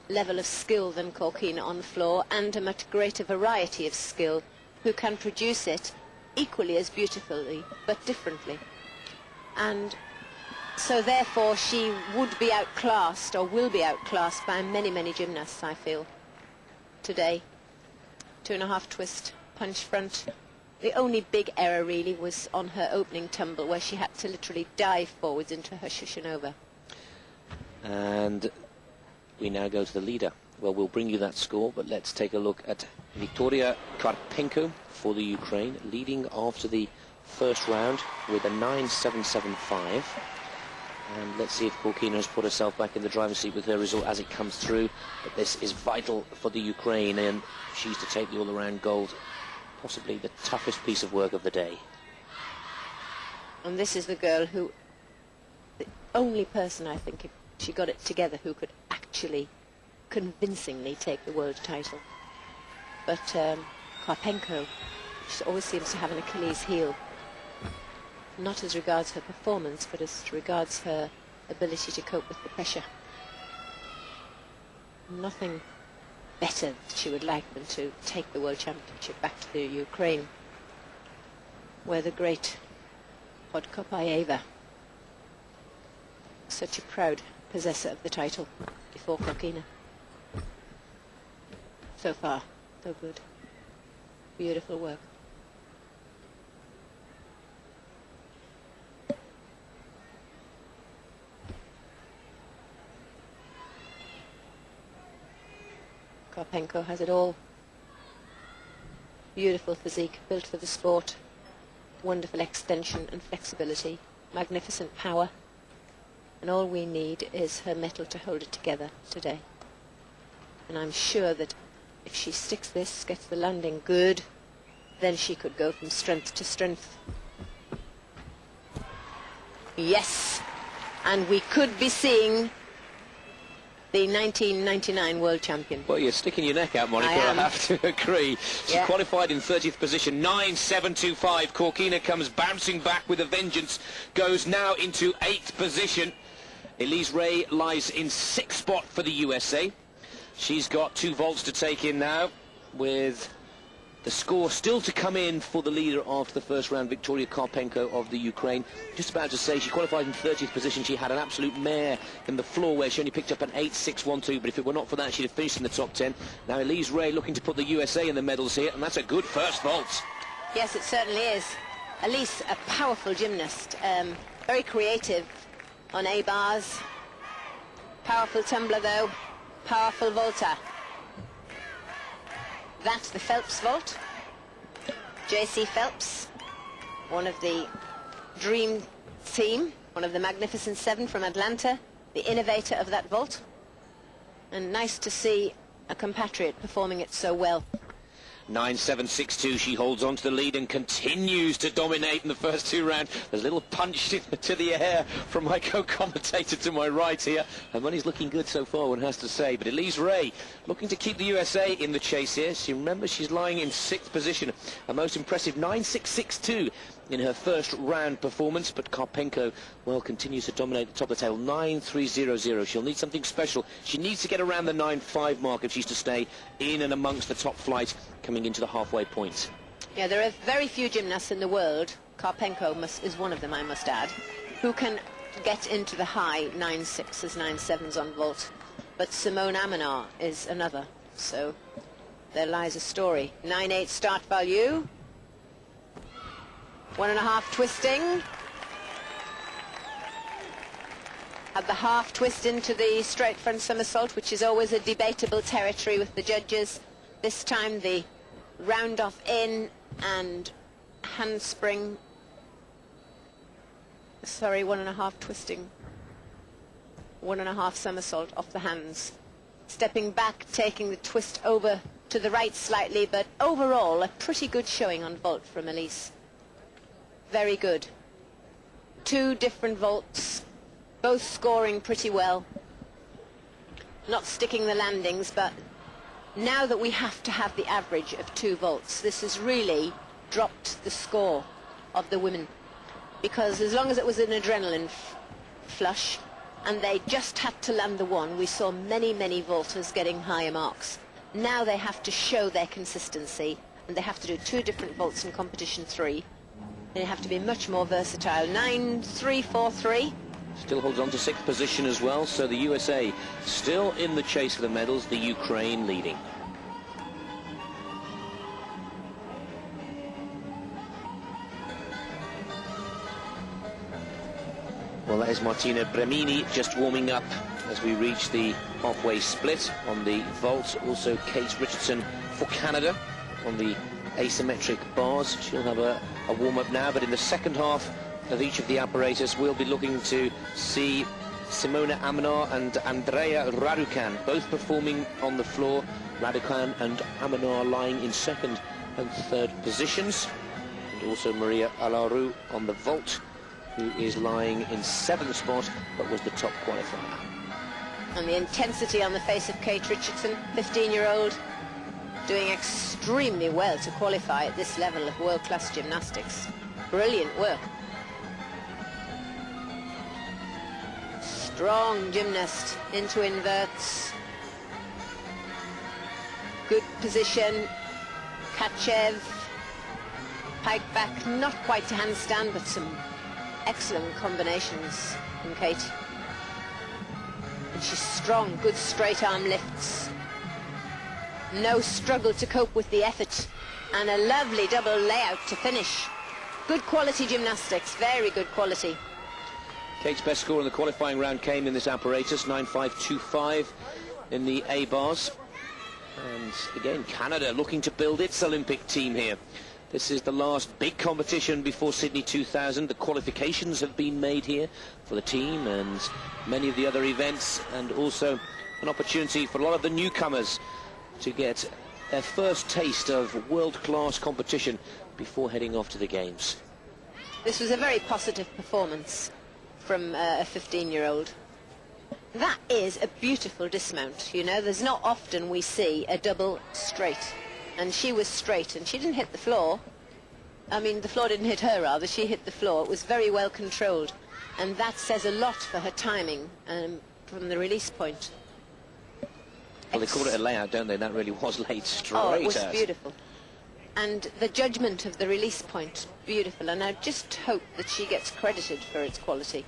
level of skill than Korkina on the floor, and a much greater variety of skill, who can produce it equally as beautifully but differently. And so therefore she would be outclassed, or will be outclassed, by many gymnasts, I feel, today. Two and a half twist punch front. The only big error really was on her opening tumble, where she had to literally dive forwards into her Shushanova. And we now go to the leader. Well, we'll bring you that score, but let's take a look at Victoria Karpenko for the Ukraine, leading after the first round with a 9.775. And let's see if Korkina has put herself back in the driving seat with her result as it comes through. But this is vital for the Ukraine, and she's to take the all-around gold, possibly the toughest piece of work of the day. And this is the girl who, the only person I think, if she got it together, who could actually convincingly take the world title. But Karpenko, she always seems to have an Achilles heel. Not as regards her performance, but as regards her ability to cope with the pressure. Nothing better that she would like than to take the World Championship back to the Ukraine, where the great Podkopaeva, such a proud possessor of the title before Korkina. So far, so good. Beautiful work. Karpenko has it all. Beautiful physique, built for the sport, wonderful extension and flexibility, magnificent power, and all we need is her mettle to hold it together today. And I'm sure that if she sticks this, gets the landing good, then she could go from strength to strength. Yes, and we could be seeing the 1999 world champion. Well, you're sticking your neck out, Monica, I have to agree. She qualified in 30th position, 9.725. Korkina comes bouncing back with a vengeance, goes now into 8th position. Elise Ray lies in 6th spot for the USA. She's got 2 vaults to take in now, with the score still to come in for the leader after the first round, Victoria Karpenko of the Ukraine. Just about to say, she qualified in 30th position. She had an absolute mare in the floor where she only picked up an 8.612, but if it were not for that, she'd have finished in the top 10. Now Elise Ray looking to put the USA in the medals here, and that's a good first vault. Yes, it certainly is. Elise, a powerful gymnast, very creative on A-bars. Powerful tumbler though, powerful vaulter. That's the Phelps vault. J.C. Phelps, one of the dream team, one of the Magnificent Seven from Atlanta, the innovator of that vault. And nice to see a compatriot performing it so well. 9-7-6-2, she holds on to the lead and continues to dominate in the first two rounds. There's a little punch to the air from my co-commentator to my right here. Her money's looking good so far, one has to say. But Elise Ray looking to keep the USA in the chase here. She remembers she's lying in 6th position. A most impressive 9-6-6-2 in her first round performance. But Karpenko, well, continues to dominate the top of the table. 9-3-0-0. She'll need something special. She needs to get around the 9-5 mark if she's to stay in and amongst the top flight coming into the halfway point. Yeah, there are very few gymnasts in the world, Karpenko is one of them, I must add, who can get into the high 9-6s, 9-7s on vault. But Simone Amenar is another, so there lies a story. 9-8 start value. 1.5 twisting. Had the half twist into the straight front somersault, which is always a debatable territory with the judges. This time the round off in and handspring. Sorry, 1.5 twisting. 1.5 somersault off the hands. Stepping back, taking the twist over to the right slightly, but overall a pretty good showing on vault from Elise. Very good. 2 different vaults, both scoring pretty well. Not sticking the landings, but now that we have to have the average of 2 vaults, this has really dropped the score of the women. Because as long as it was an adrenaline flush and they just had to land the one, we saw many, many vaulters getting higher marks. Now they have to show their consistency and they have to do 2 different vaults in competition 3. They have to be much more versatile. 9-3-4-3. Still holds on to 6th position as well, so the USA still in the chase for the medals, the Ukraine leading. Well, that is Martina Bremini just warming up as we reach the halfway split on the vault. Also Kate Richardson for Canada on the asymmetric bars. She'll have a warm-up now, but in the second half of each of the apparatus we'll be looking to see Simona Amenar and Andrea Raducan both performing on the floor. Raducan and Amenar lying in 2nd and 3rd positions, and also Maria Alaru on the vault, who is lying in 7th spot but was the top qualifier. And the intensity on the face of Kate Richardson, 15-year-old, doing extremely well to qualify at this level of world-class gymnastics. Brilliant work. Strong gymnast into inverts. Good position. Kachev. Pike back, not quite to handstand, but some excellent combinations from Kate. And she's strong, good straight arm lifts. No struggle to cope with the effort. And a lovely double layout to finish. Good quality gymnastics, very good quality. Kate's best score in the qualifying round came in this apparatus, 9.525 in the A-bars. And again, Canada looking to build its Olympic team here. This is the last big competition before Sydney 2000. The qualifications have been made here for the team and many of the other events, and also an opportunity for a lot of the newcomers to get their first taste of world-class competition before heading off to the Games. This was a very positive performance from a 15-year-old. That is a beautiful dismount, you know. There's not often we see a double straight. And she was straight, and she didn't hit the floor. I mean, the floor didn't hit her, rather. She hit the floor. It was very well controlled. And that says a lot for her timing from the release point. Well, they call it a layout, don't they? That really was laid straight out. Oh, it was beautiful. And the judgment of the release point, beautiful. And I just hope that she gets credited for its quality.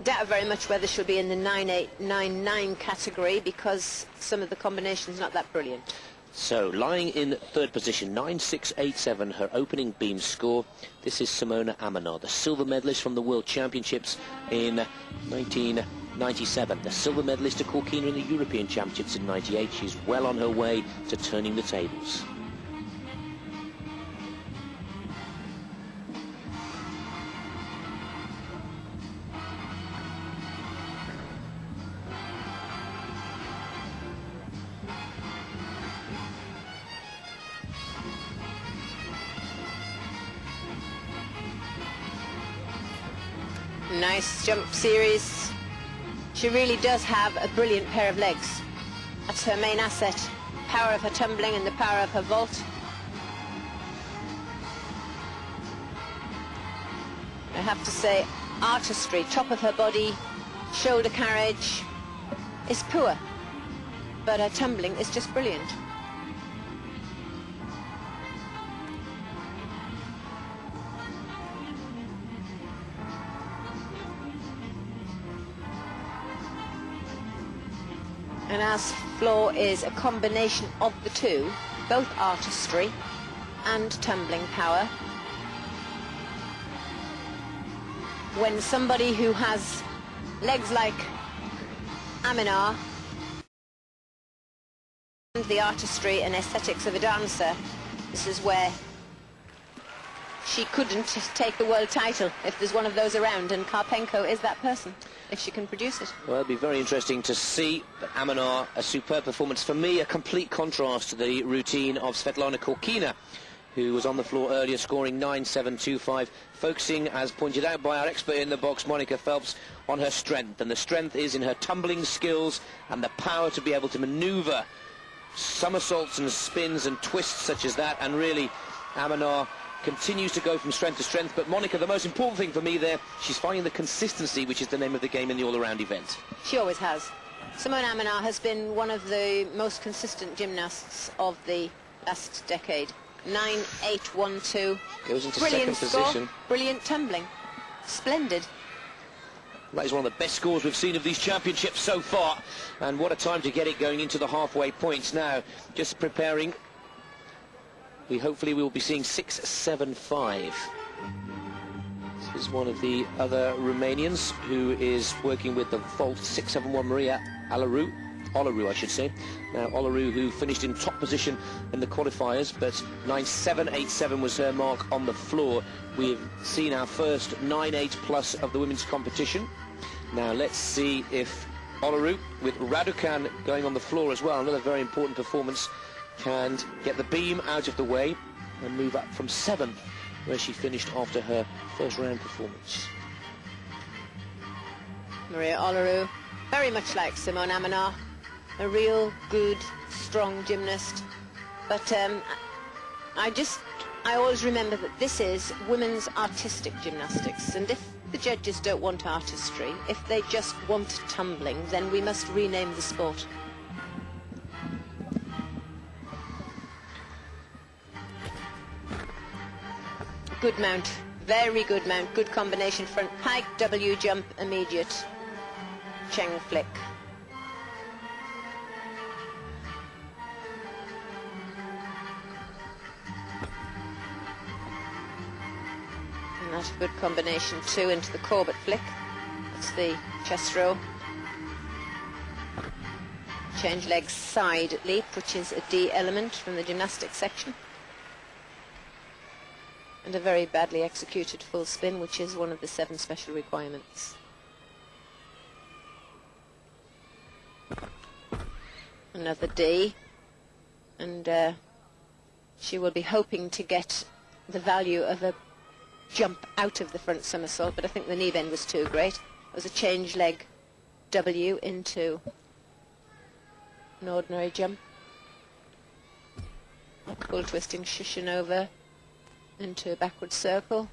Doubt very much whether she'll be in the 9-8, 9-9 category, because some of the combinations not that brilliant. So, lying in 3rd position, 9.687, her opening beam score. This is Simona Amenar, the silver medalist from the World Championships in 97. The silver medalist to Corkina in the European Championships in 98. She's well on her way to turning the tables. Nice jump series. She really does have a brilliant pair of legs. That's her main asset. Power of her tumbling and the power of her vault. I have to say, artistry, top of her body, shoulder carriage is poor, but her tumbling is just brilliant. And as floor is a combination of the two, both artistry and tumbling power. When somebody who has legs like Aminar and the artistry and aesthetics of a dancer, this is where she couldn't take the world title if there's one of those around, and Karpenko is that person, if she can produce it. Well, it'll be very interesting to see. But Aminar, a superb performance. For me, a complete contrast to the routine of Svetlana Korkina, who was on the floor earlier, scoring 9.725, focusing, as pointed out by our expert in the box, Monica Phelps, on her strength. And the strength is in her tumbling skills and the power to be able to manoeuvre somersaults and spins and twists such as that. And really, Aminar continues to go from strength to strength. But Monica, the most important thing for me there, she's finding the consistency, which is the name of the game in the all-around event. She always has. Simone Aminar has been one of the most consistent gymnasts of the last decade. 9.812. Goes into brilliant second score, position. brilliant tumbling. Splendid. That is one of the best scores we've seen of these championships so far. And what a time to get it going into the halfway points now. Just preparing. Hopefully we'll be seeing 6.75. This is one of the other Romanians who is working with the vault, 6.71, Maria Olaru, I should say. Now Olaru, who finished in top position in the qualifiers, but 9.787 was her mark on the floor. We've seen our first 9.8 plus of the women's competition. Now let's see if Olaru, with Raducan going on the floor as well, another very important performance, can get the beam out of the way and move up from 7th, where she finished after her first round performance. Maria Olaru, very much like Simone Aminar, a real good, strong gymnast. But I always remember that this is women's artistic gymnastics, and if the judges don't want artistry, if they just want tumbling, then we must rename the sport. Good mount, very good mount, good combination, front pike, W jump, immediate Cheng flick. And that's a good combination too, into the Corbett flick. That's the chest row. Change legs side leap, which is a D element from the gymnastics section. And a very badly executed full spin, which is one of the 7 special requirements. Another D, and she will be hoping to get the value of a jump out of the front somersault, but I think the knee bend was too great. It was a change leg W into an ordinary jump. Full twisting Shishinova into a backward circle.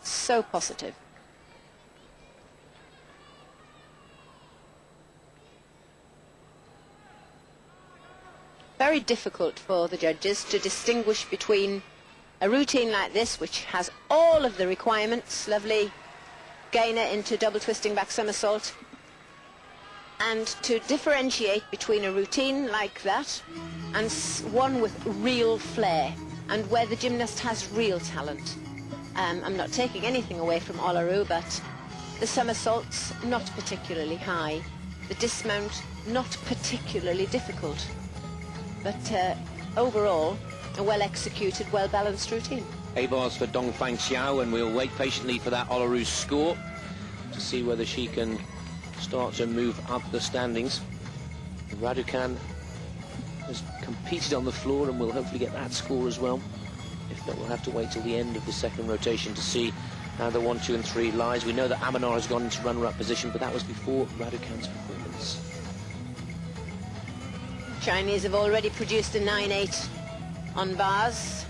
So positive. Very difficult for the judges to distinguish between a routine like this, which has all of the requirements, lovely gainer into double twisting back somersault, and to differentiate between a routine like that and one with real flair, and where the gymnast has real talent. I'm not taking anything away from Olaru, but the somersaults, not particularly high. The dismount, not particularly difficult. But overall, a well-executed, well-balanced routine. A bars for Dongfang Xiao, and we'll wait patiently for that Olaru score to see whether she can start to move up the standings. Raducan has competed on the floor and will hopefully get that score as well. If not, we'll have to wait till the end of the second rotation to see how the 1, 2 and 3 lies. We know that Amanar has gone into runner-up position, but that was before Raducan's performance. Chinese have already produced a 9-8 on bars.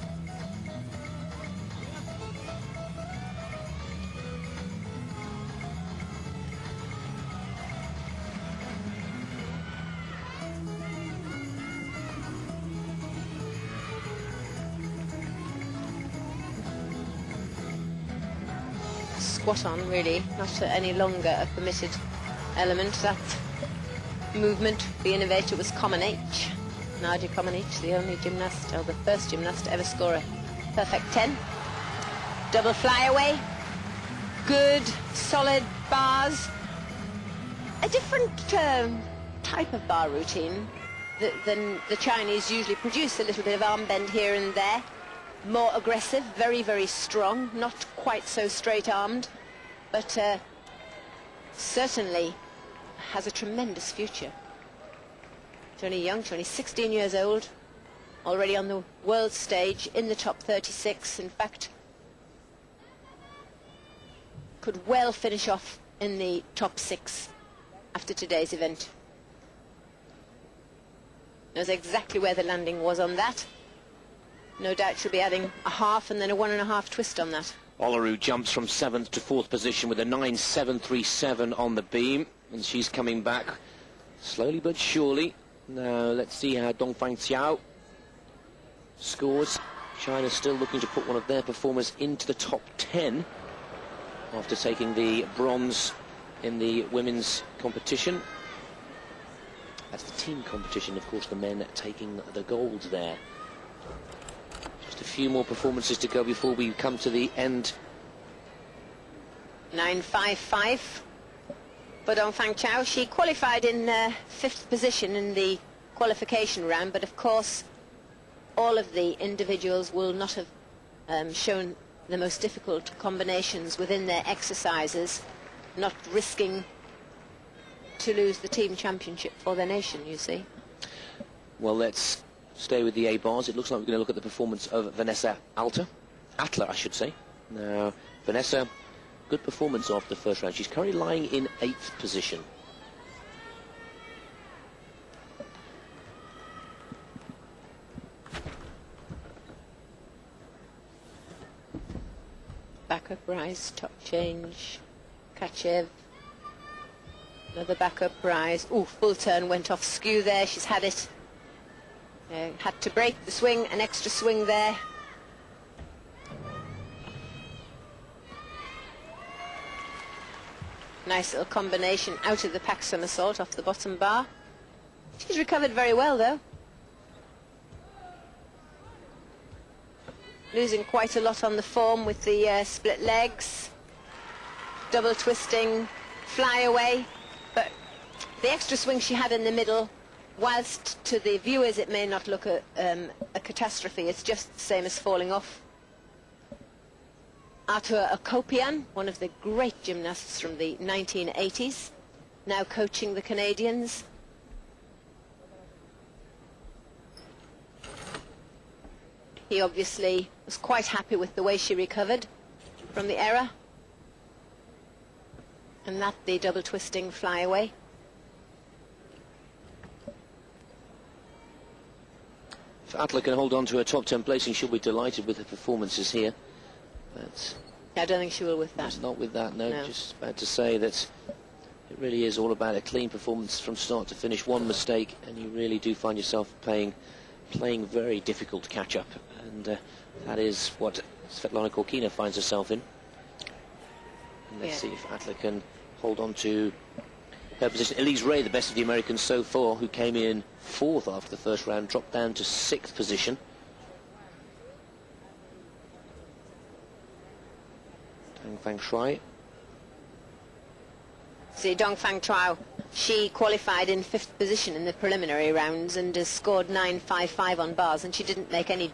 Squat on, really, not any longer a permitted element. That movement, the innovator, was Common H. Nadia Common H, the only gymnast, or the first gymnast to ever score a perfect 10. Double flyaway, good, solid bars. A different type of bar routine than the Chinese usually produce. A little bit of arm bend here and there. More aggressive, very, very strong, not quite so straight-armed, but certainly has a tremendous future. She's only young, she's only 16 years old, already on the world stage, in the top 36. In fact, could well finish off in the top 6 after today's event. Knows exactly where the landing was on that. No doubt she'll be adding a half and then a 1.5 twist on that. Olaru jumps from 7th to 4th position with a 9.737 on the beam, and she's coming back slowly but surely. Now let's see how Dongfang Xiao scores. China's still looking to put one of their performers into the top 10 after taking the bronze in the women's competition. That's the team competition, of course, the men taking the gold there. Just a few more performances to go before we come to the end. 9.55 for Dongfang Xiao. She qualified in 5th position in the qualification round, but of course all of the individuals will not have shown the most difficult combinations within their exercises, not risking to lose the team championship for their nation, you see. Well, let's stay with the A bars. It looks like we're going to look at the performance of Vanessa Atler, I should say. Now, Vanessa, good performance after the first round. She's currently lying in 8th position. Backup rise, top change, Kachev. Another backup rise. Ooh, full turn went off skew there. She's had it. Had to break the swing, an extra swing there. Nice little combination out of the pack somersault off the bottom bar. She's recovered very well, though. Losing quite a lot on the form with the split legs. Double twisting, fly away. But the extra swing she had in the middle, whilst to the viewers it may not look a catastrophe, it's just the same as falling off. Arthur Akopian, one of the great gymnasts from the 1980s, now coaching the Canadians. He obviously was quite happy with the way she recovered from the error. And that the double twisting flyaway. If Atler can hold on to her top 10 placing, she'll be delighted with her performances here. But I don't think she will with that. Not with that, no. Just about to say that it really is all about a clean performance from start to finish. One mistake and you really do find yourself playing very difficult catch-up. And that is what Svetlana Korkina finds herself in. And let's see if Atler can hold on to her position. Elise Ray, the best of the Americans so far, who came in 4th after the first round, dropped down to 6th position. Dongfang Shuai. See, Dongfang Triao, she qualified in 5th position in the preliminary rounds and has scored 9.55 on bars, and she didn't make any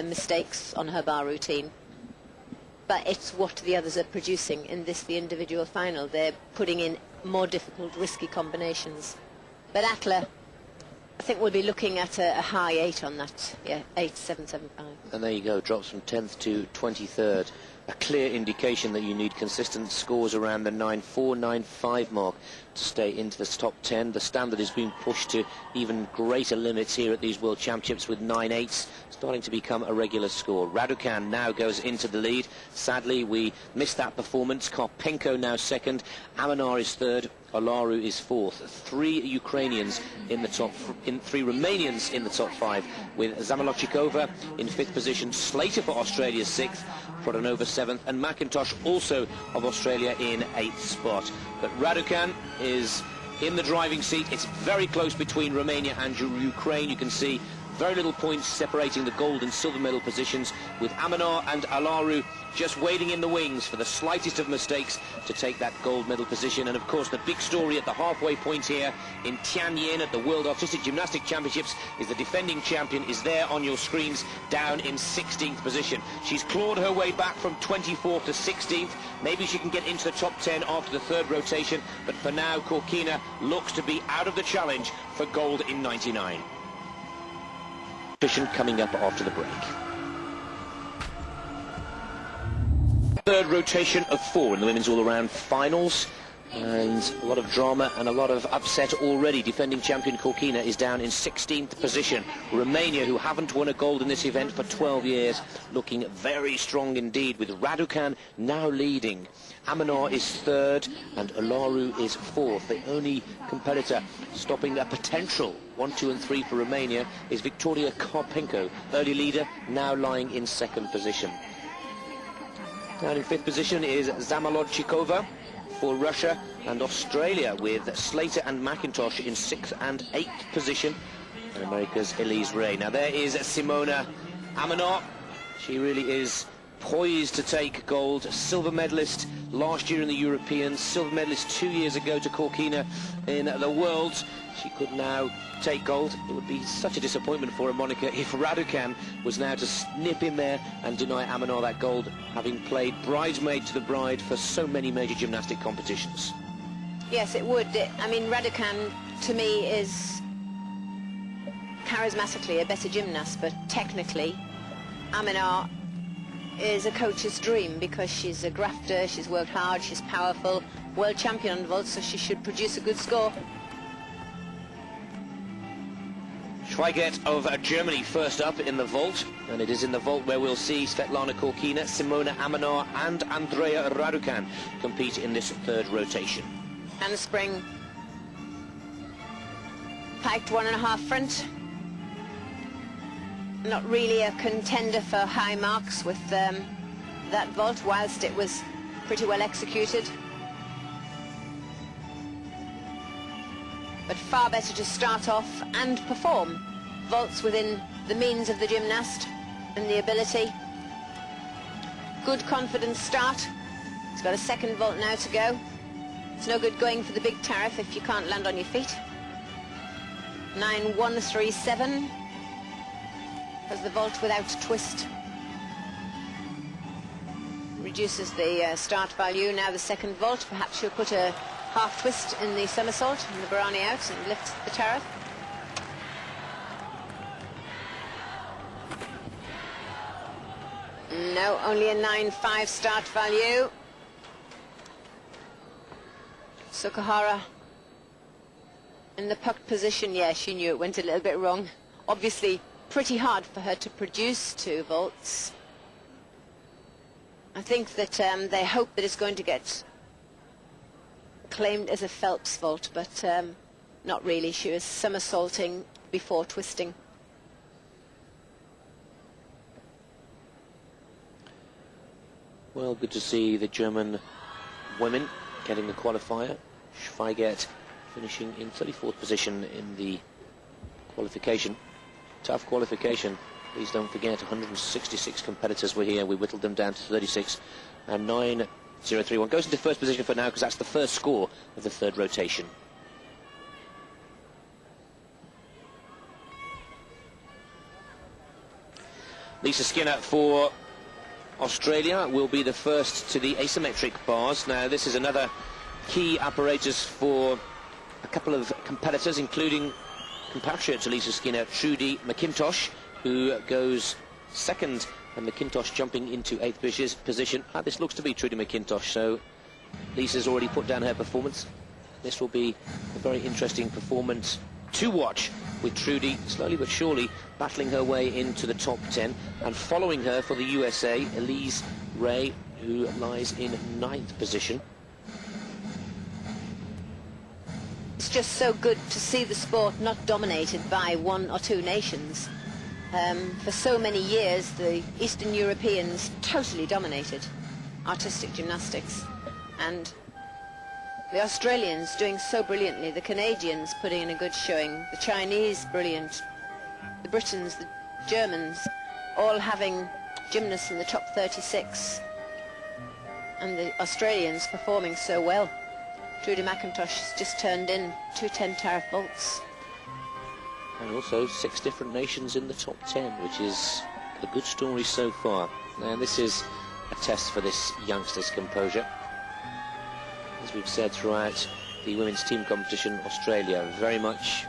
mistakes on her bar routine. But it's what the others are producing in this, the individual final. They're putting in more difficult, risky combinations. But Atla, I think we'll be looking at a high 8 on that. Yeah, 8.775. And there you go, drops from 10th to 23rd. A clear indication that you need consistent scores around the 9.4, 9.5 mark to stay into the top 10. The standard is being pushed to even greater limits here at these World Championships, with 9.8s starting to become a regular score. Raducan now goes into the lead. Sadly, we missed that performance. Karpenko now second. Amanar is third. Olaru is fourth. 3 Ukrainians in the top, 3 Romanians in the top 5, with Zamolodchikova in 5th position, Slater for Australia 6th, Prodanova 7th, and McIntosh also of Australia in 8th spot. But Raducan is in the driving seat. It's very close between Romania and Ukraine. You can see very little points separating the gold and silver medal positions, with Amanar and Olaru just waiting in the wings for the slightest of mistakes to take that gold medal position. And of course, the big story at the halfway point here in Tianjin at the World Artistic Gymnastic Championships is the defending champion is there on your screens, down in 16th position. She's clawed her way back from 24th to 16th. Maybe she can get into the top 10 after the 3rd rotation, but for now, Korkina looks to be out of the challenge for gold in 99. Coming up after the break. 3rd rotation of 4 in the women's all-around finals, and a lot of drama and a lot of upset already. Defending champion Korkina is down in 16th position. Romania, who haven't won a gold in this event for 12 years, looking very strong indeed, with Raducan now leading. Amanar is 3rd and Olaru is 4th. The only competitor stopping a potential 1, 2 and 3 for Romania is Victoria Karpenko, early leader, now lying in 2nd position. Down in 5th position is Zamolodchikova for Russia and Australia, with Slater and McIntosh in 6th and 8th position, and America's Elise Ray. Now there is Simona Amanar. She really is poised to take gold. Silver medalist last year in the Europeans, silver medalist 2 years ago to Korkina in the Worlds. She could now take gold. It would be such a disappointment for her, Monica, if Raducan was now to snip in there and deny Amanar that gold, having played bridesmaid to the bride for so many major gymnastic competitions. Yes, it would. I mean, Raducan, to me, is charismatically a better gymnast, but technically, Amanar is a coach's dream, because she's a grafter, she's worked hard, she's powerful, world champion on vault, so she should produce a good score. Schweigert of Germany first up in the vault, and it is in the vault where we'll see Svetlana Korkina, Simona Amanar and Andrea Raducan compete in this 3rd rotation. Handspring, piked 1.5 front. Not really a contender for high marks with that vault, whilst it was pretty well executed. But far better to start off and perform vaults within the means of the gymnast and the ability. Good confidence start. He's got a 2nd vault now to go. It's no good going for the big tariff if you can't land on your feet. 9.137 was the vault without twist. Reduces the start value. Now the 2nd vault. Perhaps she'll put a half twist in the somersault and the Barani out and lift the tariff. No, only a 9.5 start value. Sukahara in the pucked position. Yeah, she knew it went a little bit wrong. Obviously pretty hard for her to produce 2 vaults. I think that they hope that it's going to get claimed as a Phelps vault, but not really. She was somersaulting before twisting. Well, good to see the German women getting the qualifier. Schweigert finishing in 34th position in the qualification. Tough qualification. Please don't forget, 166 competitors were here. We whittled them down to 36 and 9.031. Goes into first position for now because that's the first score of the third rotation. Lisa Skinner for Australia will be the first to the asymmetric bars. Now this is another key apparatus for a couple of competitors, including compatriot to Lisa Skinner, Trudy McIntosh, who goes second, and McIntosh jumping into 8th position. This looks to be Trudy McIntosh, so Lisa's already put down her performance. This will be a very interesting performance to watch, with Trudy slowly but surely battling her way into the top 10, and following her for the USA, Elise Ray, who lies in 9th position. It's just so good to see the sport not dominated by one or two nations. For so many years, the Eastern Europeans totally dominated artistic gymnastics, and the Australians doing so brilliantly, the Canadians putting in a good showing, the Chinese brilliant, the Britons, the Germans, all having gymnasts in the top 36, and the Australians performing so well. Trudy McIntosh has just turned in 2 10-tariff vaults. And also 6 different nations in the top 10, which is a good story so far. And this is a test for this youngster's composure. As we've said throughout the women's team competition, Australia very much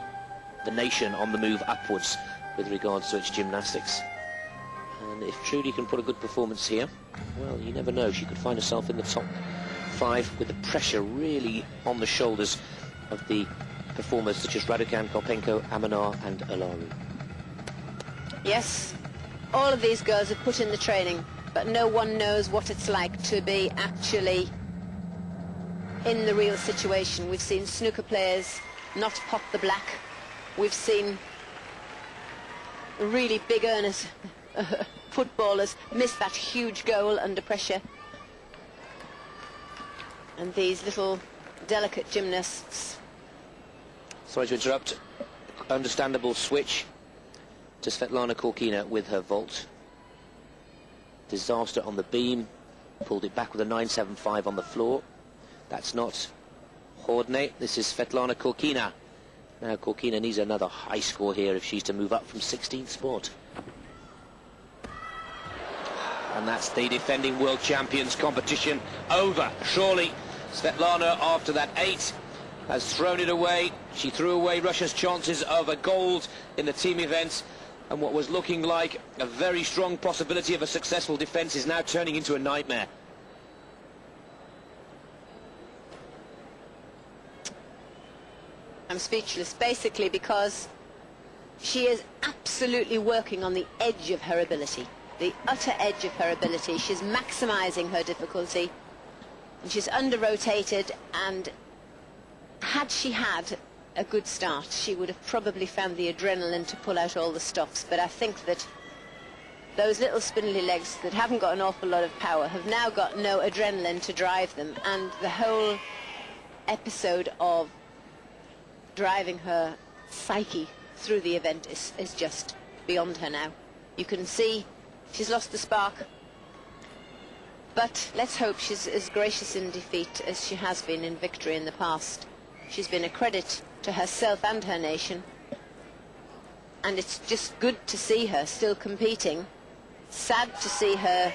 the nation on the move upwards with regards to its gymnastics. And if Trudy can put a good performance here, well, you never know, she could find herself in the top 5 with the pressure really on the shoulders of the performers such as Raducan, Kolpenko, Amanar and Alaru. Yes, all of these girls have put in the training, but no one knows what it's like to be actually in the real situation. We've seen snooker players not pop the black. We've seen really big earners, footballers, miss that huge goal under pressure. And these little delicate gymnasts. Sorry to interrupt. Understandable switch to Svetlana Korkina with her vault. Disaster on the beam. Pulled it back with a 9.75 on the floor. That's not Hordney. This is Svetlana Korkina. Now Korkina needs another high score here if she's to move up from 16th spot. And that's the defending world champions competition over. Surely Svetlana, after that 8, has thrown it away. She threw away Russia's chances of a gold in the team events, and what was looking like a very strong possibility of a successful defence is now turning into a nightmare. I'm speechless, basically because she is absolutely working on the edge of her ability, the utter edge of her ability. She's maximising her difficulty, and she's under-rotated, and had she had a good start, she would have probably found the adrenaline to pull out all the stops. But I think that those little spindly legs that haven't got an awful lot of power have now got no adrenaline to drive them, and the whole episode of driving her psyche through the event is just beyond her now. You can see she's lost the spark, but let's hope she's as gracious in defeat as she has been in victory in the past. She's been a credit to herself and her nation, and it's just good to see her still competing. Sad to see her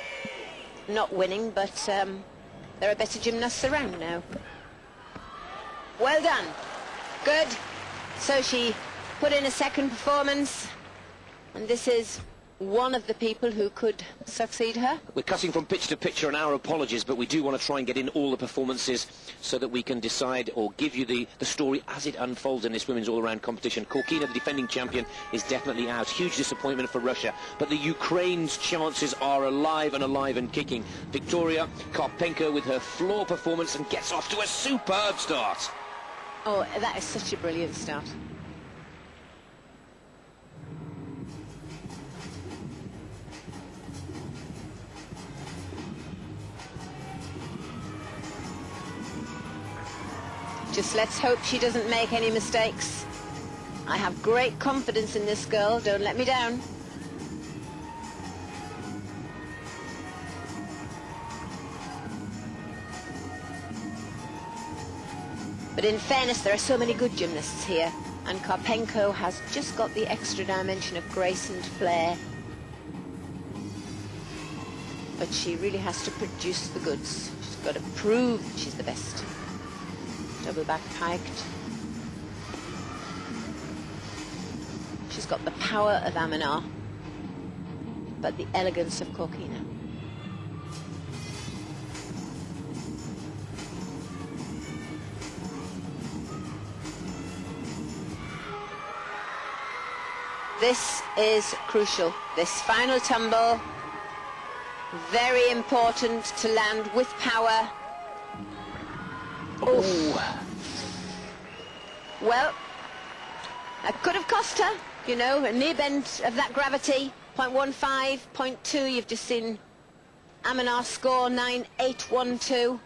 not winning, but there are better gymnasts around now. Well done. Good. So she put in a second performance, and this is one of the people who could succeed her. We're cutting from pitch to picture, and our apologies, but we do want to try and get in all the performances so that we can decide or give you the story as it unfolds in this women's all-around competition. Korkina, the defending champion, is definitely out. Huge disappointment for Russia, but the Ukraine's chances are alive and kicking. Victoria Karpenko with her floor performance and gets off to a superb start. Oh, that is such a brilliant start. Just let's hope she doesn't make any mistakes. I have great confidence in this girl. Don't let me down. But in fairness, there are so many good gymnasts here, and Karpenko has just got the extra dimension of grace and flair. But she really has to produce the goods. She's got to prove that she's the best. Double back piked. She's got the power of Amanar, but the elegance of Corkina. This is crucial. This final tumble, very important to land with power. Oh. Well, that could have cost her, you know, a near bend of that gravity. 0.15, 0.2, you've just seen Amanar score 9.812.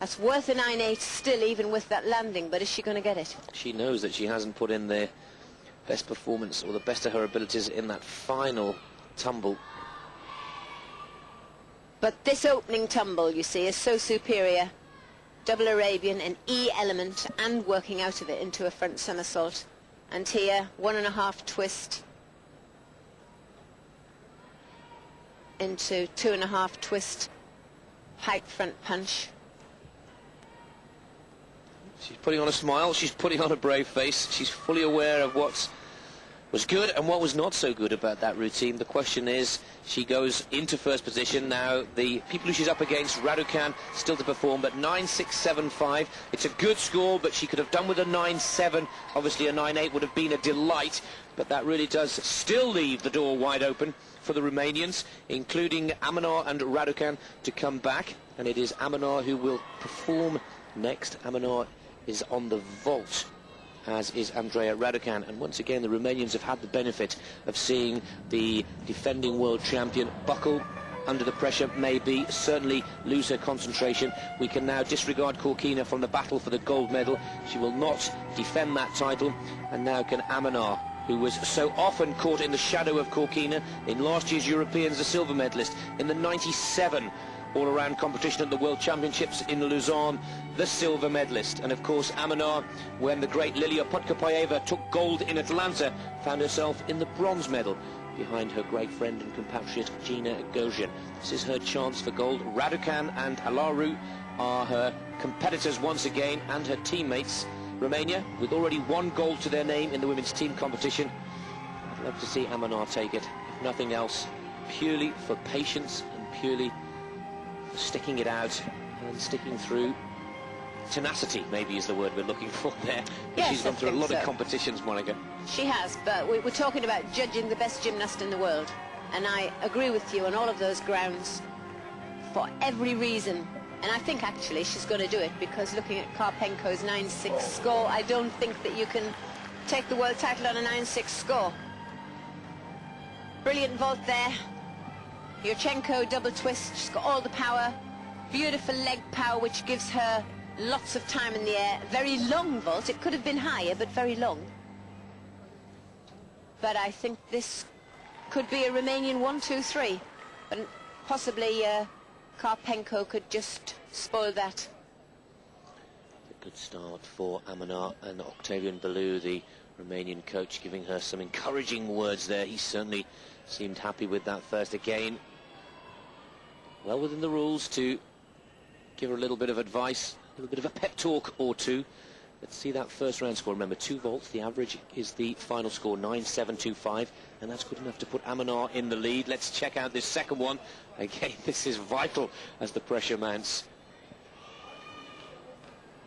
That's worth a 9.8 still, even with that landing, but is she going to get it? She knows that she hasn't put in the best performance or the best of her abilities in that final tumble. But this opening tumble, you see, is so superior. Double Arabian, an E element, and working out of it into a front somersault. And here, 1.5 twist into 2.5 twist, pike front punch. She's putting on a smile, she's putting on a brave face, she's fully aware of what was good and what was not so good about that routine. The question is, she goes into first position now. The people who she's up against, Raducan, still to perform, but 9.675. It's a good score, but she could have done with a 9.7. Obviously a 9.8 would have been a delight, but that really does still leave the door wide open for the Romanians, including Amanar and Raducan, to come back. And it is Amanar who will perform next. Amanar is on the vault, as is Andrea Raducan, and once again the Romanians have had the benefit of seeing the defending world champion buckle under the pressure, maybe, certainly lose her concentration. We can now disregard Corkina from the battle for the gold medal. She will not defend that title, and now can Amanar, who was so often caught in the shadow of Corkina in last year's Europeans, the silver medalist, in the 97 all-around competition at the World Championships in Lausanne, the silver medalist. And of course Amanar, when the great Lilia Podkopayeva took gold in Atlanta, found herself in the bronze medal behind her great friend and compatriot Gina Gosian. This is her chance for gold. Raducan and Alaru are her competitors once again, and her teammates. Romania, with already 1 gold to their name in the women's team competition. I'd love to see Amanar take it, if nothing else, purely for patience and purely sticking it out and sticking through. Tenacity, maybe, is the word we're looking for there. Yes, she's gone through a lot of competitions, Monica. She has, but we're talking about judging the best gymnast in the world. And I agree with you on all of those grounds for every reason. And I think actually she's going to do it, because looking at Karpenko's 9.6 score, I don't think that you can take the world title on a 9.6 score. Brilliant vault there. Yurchenko double twist, she's got all the power, beautiful leg power which gives her lots of time in the air. Very long vault, it could have been higher but very long. But I think this could be a Romanian 1-2-3, but possibly Karpenko could just spoil that. A good start for Amanar, and Octavian Belu, the Romanian coach, giving her some encouraging words there. He certainly seemed happy with that first. Again, well within the rules to give her a little bit of advice, a little bit of a pep talk or two. Let's see that first round score. Remember, 2 vaults, the average is the final score, 9.725, and that's good enough to put Amanar in the lead. Let's check out this second one. Again, this is vital as the pressure mounts.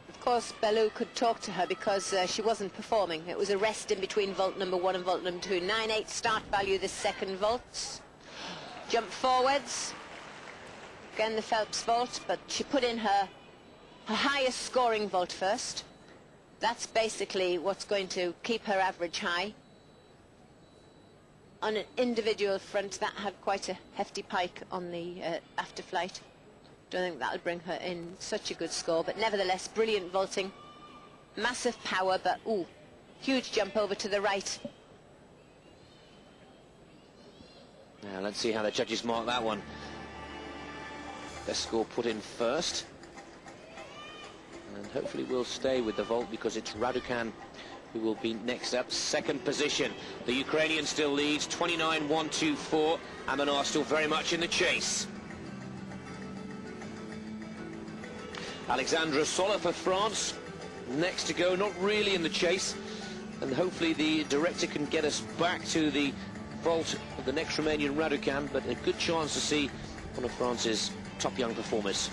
Of course, Belu could talk to her because she wasn't performing. It was a rest in between vault number 1 and vault number 2. 9.8 start value, this second vault. Jump forwards. Again, the Phelps vault, but she put in her highest scoring vault first. That's basically what's going to keep her average high. On an individual front, that had quite a hefty pike on the after flight. Don't think that'll bring her in such a good score, but nevertheless, brilliant vaulting. Massive power, but ooh, huge jump over to the right. Now let's see how the judges mark that one. Best score put in first. And And hopefully we'll stay with the vault, because it's Raducan who will be next up. Second position. The Ukrainian still leads, 29.124. Amanar still very much in the chase. Alexandra Sola for France, next to go, not really in the chase. And hopefully the director can get us back to the vault of the next Romanian Raducan, but a good chance to see one of France's top young performers.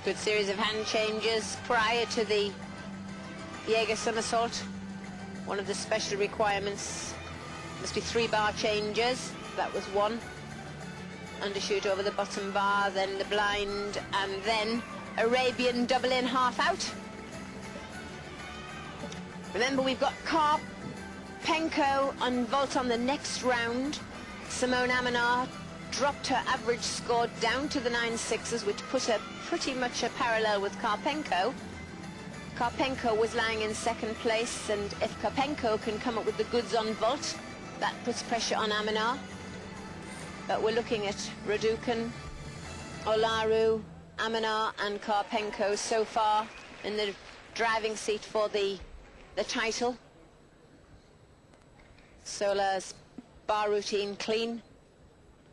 Good series of hand changes prior to the Jaeger somersault. One of the special requirements must be 3 bar changes. That was one. Undershoot over the bottom bar, then the blind, and then Arabian double in, half out. Remember, we've got Karpenko on vault on the next round. Simone Amanar dropped her average score down to the 9.6s, which put her pretty much a parallel with Karpenko. Karpenko was lying in second place, and if Karpenko can come up with the goods on vault, that puts pressure on Amanar. But we're looking at Raducan, Olaru, Amanar and Karpenko so far in the driving seat for the title. Sola's bar routine clean.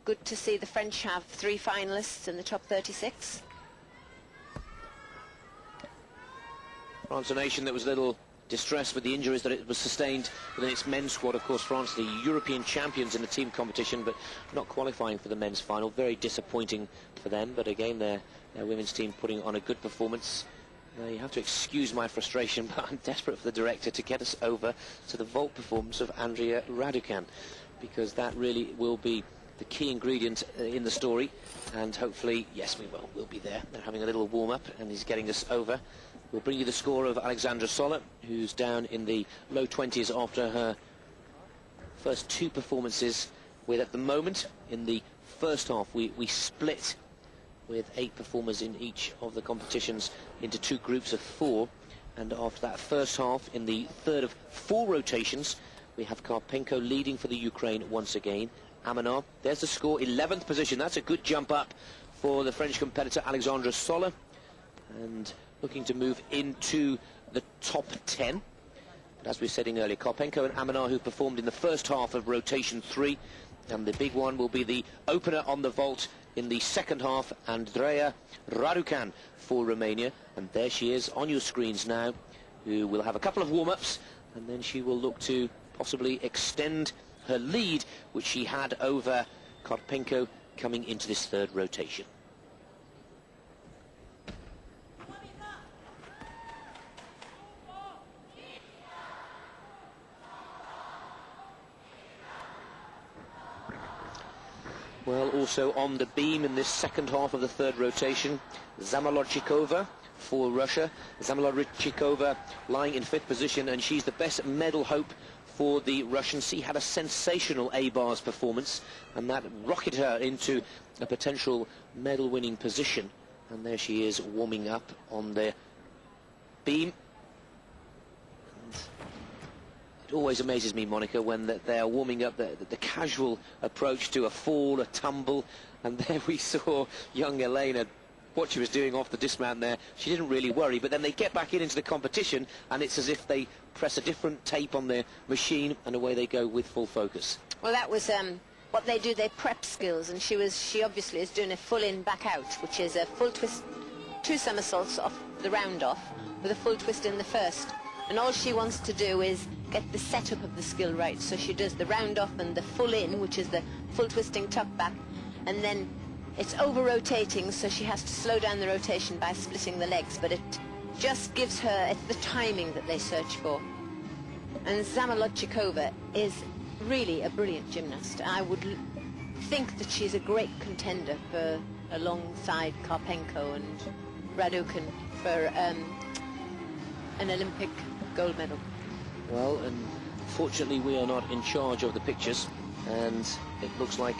Good to see the French have 3 finalists in the top 36. France, a nation that was a little distressed with the injuries that it was sustained within its men's squad. Of course, France, the European champions in the team competition, but not qualifying for the men's final. Very disappointing for them, but again, their women's team putting on a good performance. You have to excuse my frustration, but I'm desperate for the director to get us over to the vault performance of Andrea Raducan, because that really will be the key ingredient in the story. And hopefully, yes, we'll be there. They're having a little warm-up, and he's getting us over. We'll bring you the score of Alexandra Sola, who's down in the low 20s after her first 2 performances, with, at the moment, in the first half, we split with 8 performers in each of the competitions into 2 groups of 4. And after that first half, in the third of 4 rotations, we have Karpenko leading for the Ukraine once again. Amanar, there's the score, 11th position. That's a good jump up for the French competitor Alexandra Sola, and looking to move into the top 10. But as we were saying earlier, Karpenko and Amanar, who performed in the first half of rotation 3, and the big one will be the opener on the vault in the second half, Andrea Raducan for Romania. And there she is on your screens now, who will have a couple of warm-ups, and then she will look to possibly extend her lead, which she had over Karpenko coming into this third rotation. Well, also on the beam in this second half of the third rotation, Zamolodchikova for Russia. Zamolodchikova lying in 5th position, and she's the best medal hope for the Russians. She had a sensational A-bars performance, and that rocketed her into a potential medal-winning position. And there she is, warming up on the beam. And it always amazes me, Monica, when they are warming up the casual approach to a fall, a tumble. And there we saw young Elena, what she was doing off the dismount there. She didn't really worry, but then they get back into the competition, and it's as if they press a different tape on their machine, and away they go with full focus. Well, that was what they do, they prep skills, and she obviously is doing a full in, back out, which is a full twist, 2 somersaults off the round off, with a full twist in the first. And all she wants to do is get the setup of the skill right. So she does the round off and the full in, which is the full twisting tuck back, and then it's over-rotating, so she has to slow down the rotation by splitting the legs, but it just gives her, it's the timing that they search for. And Zamolodchikova is really a brilliant gymnast. I would think that she's a great contender for alongside Karpenko and Raducan for an Olympic gold medal. Well, unfortunately we are not in charge of the pictures, and it looks like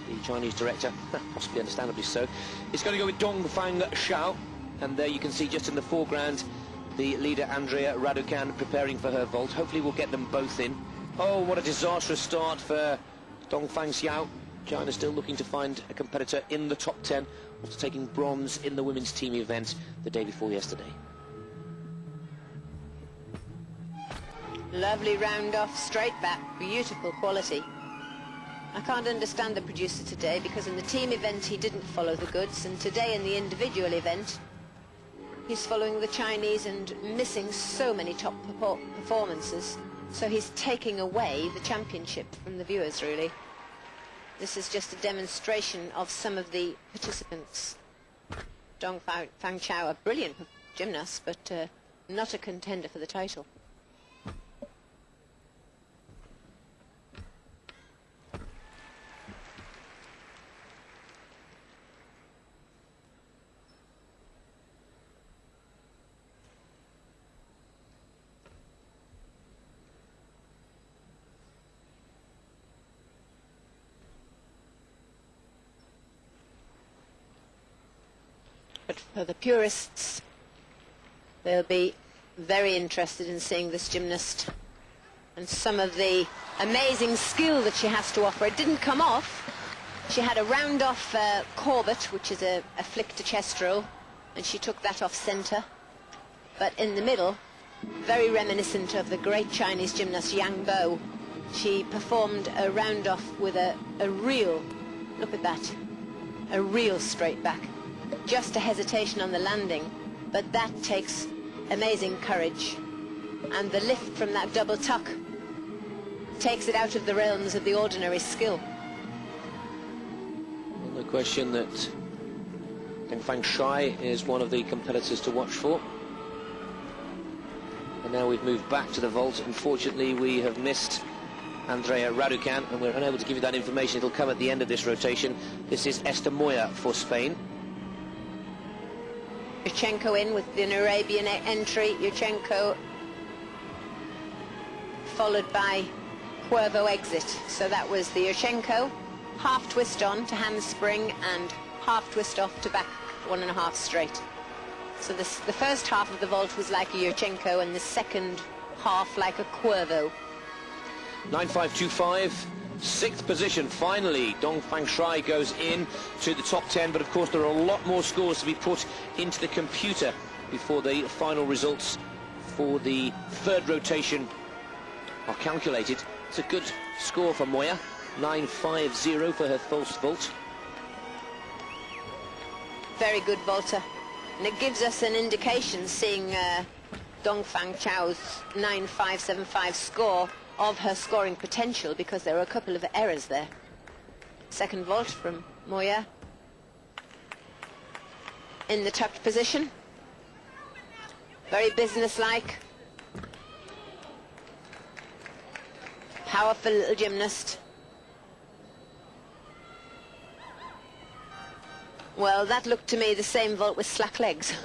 the Chinese director, possibly understandably so, is going to go with Dongfang Xiao. And there you can see just in the foreground the leader Andrea Raducan preparing for her vault. Hopefully we'll get them both in. Oh, what a disastrous start for Dongfang Xiao. China still looking to find a competitor in the top 10 after taking bronze in the women's team event the day before yesterday. Lovely round off, straight back, beautiful quality. I can't understand the producer today, because in the team event he didn't follow the goods, and today in the individual event he's following the Chinese and missing so many top performances, so he's taking away the championship from the viewers, really. This is just a demonstration of some of the participants. Dongfang Xiao, a brilliant gymnast, but not a contender for the title. But for the purists, they'll be very interested in seeing this gymnast and some of the amazing skill that she has to offer. It didn't come off. She had a round-off Corbett, which is a flick to chest roll, and she took that off centre. But in the middle, very reminiscent of the great Chinese gymnast Yang Bo, she performed a round-off with a real, look at that, a real straight back. Just a hesitation on the landing, but that takes amazing courage, and the lift from that double tuck takes it out of the realms of the ordinary skill. No question that Dongfang Xiao is one of the competitors to watch for. And now we've moved back to the vault. Unfortunately, we have missed Andrea Raducan, and we're unable to give you that information. It'll come at the end of this rotation. This is Esther Moya for Spain. Yurchenko in with an Arabian entry. Yurchenko followed by Cuervo exit. So that was the Yurchenko half twist on to handspring and half twist off to back 1.5 straight. So the first half of the vault was like a Yurchenko, and the second half like a Cuervo. 9.525, 6th position. Finally, Dongfang Xiao goes in to the top 10, but of course there are a lot more scores to be put into the computer before the final results for the third rotation are calculated. It's a good score for Moya, 9.50 for her false vault. Very good vaulter, and it gives us an indication, seeing Dongfang Xiao's 9.575 score, of her scoring potential, because there were a couple of errors there. Second vault from Moya in the tucked position, very businesslike, powerful little gymnast. Well, that looked to me the same vault with slack legs.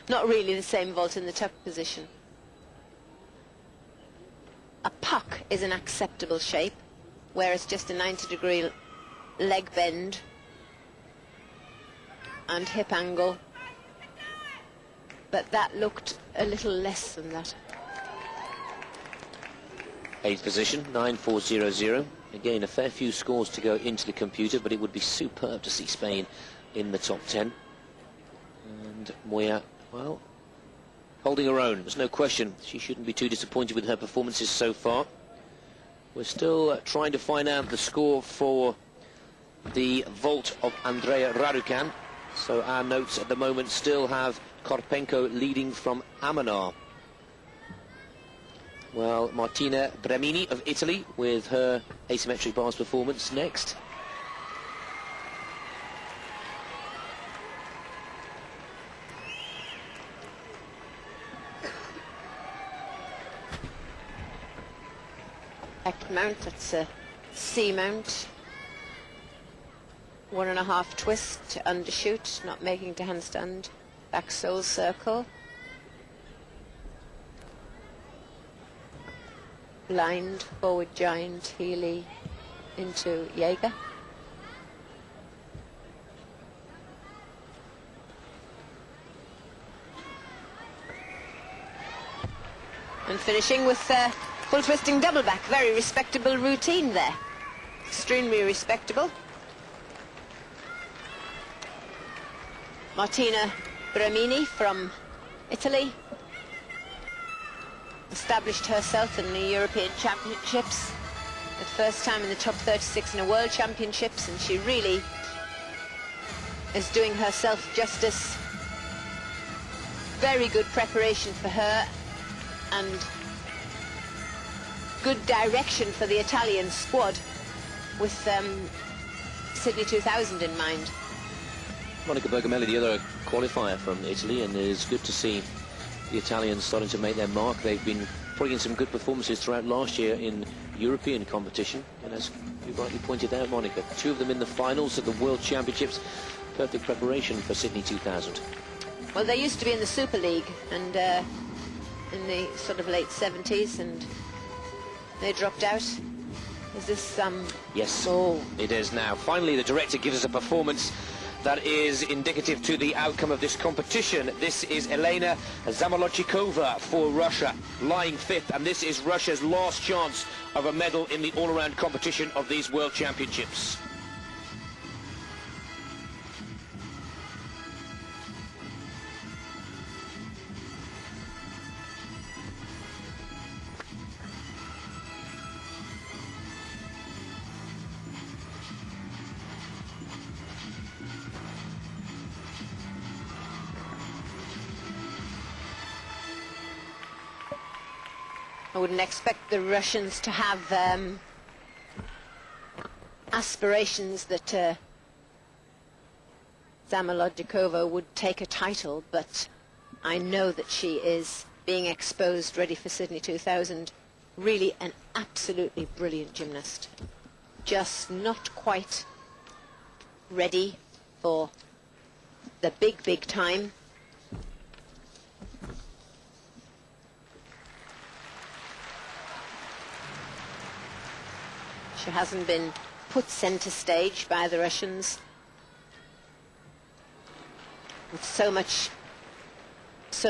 Not really the same vault in the tucked position. A puck is an acceptable shape, whereas just a 90-degree leg bend and hip angle, but that looked a little less than that. 8th position, 9.400. Again, a fair few scores to go into the computer, but it would be superb to see Spain in the top 10. And Moya, well, holding her own, there's no question. She shouldn't be too disappointed with her performances so far. We're still trying to find out the score for the vault of Andrea Raducan. So our notes at the moment still have Karpenko leading from Amanar. Well, Martina Bremini of Italy with her asymmetric bars performance next. Mount, that's a C mount. 1.5 twist to undershoot, not making to handstand. Back sole circle. Blind, forward giant, Healy into Jaeger. finishing with full twisting double back. Very respectable routine there. Extremely respectable. Martina Bramini from Italy established herself in the European Championships. The first time in the top 36 in the World Championships, and she really is doing herself justice. Very good preparation for her and good direction for the Italian squad with Sydney 2000 in mind. Monica Bergamelli, the other qualifier from Italy, and it's good to see the Italians starting to make their mark. They've been putting in some good performances throughout last year in European competition, and as you rightly pointed out, Monica, 2 of them in the finals of the World Championships. Perfect preparation for Sydney 2000. Well, they used to be in the Super League, and in the sort of late 70s, and they dropped out. Is this Yes, oh, it is now. Finally, the director gives us a performance that is indicative to the outcome of this competition. This is Elena Zamolodchikova for Russia, lying 5th, and this is Russia's last chance of a medal in the all-around competition of these World Championships. I wouldn't expect the Russians to have aspirations that Zamolodchikova would take a title, but I know that she is being exposed, ready for Sydney 2000. Really an absolutely brilliant gymnast. Just not quite ready for the big time. She hasn't been put centre stage by the Russians. With so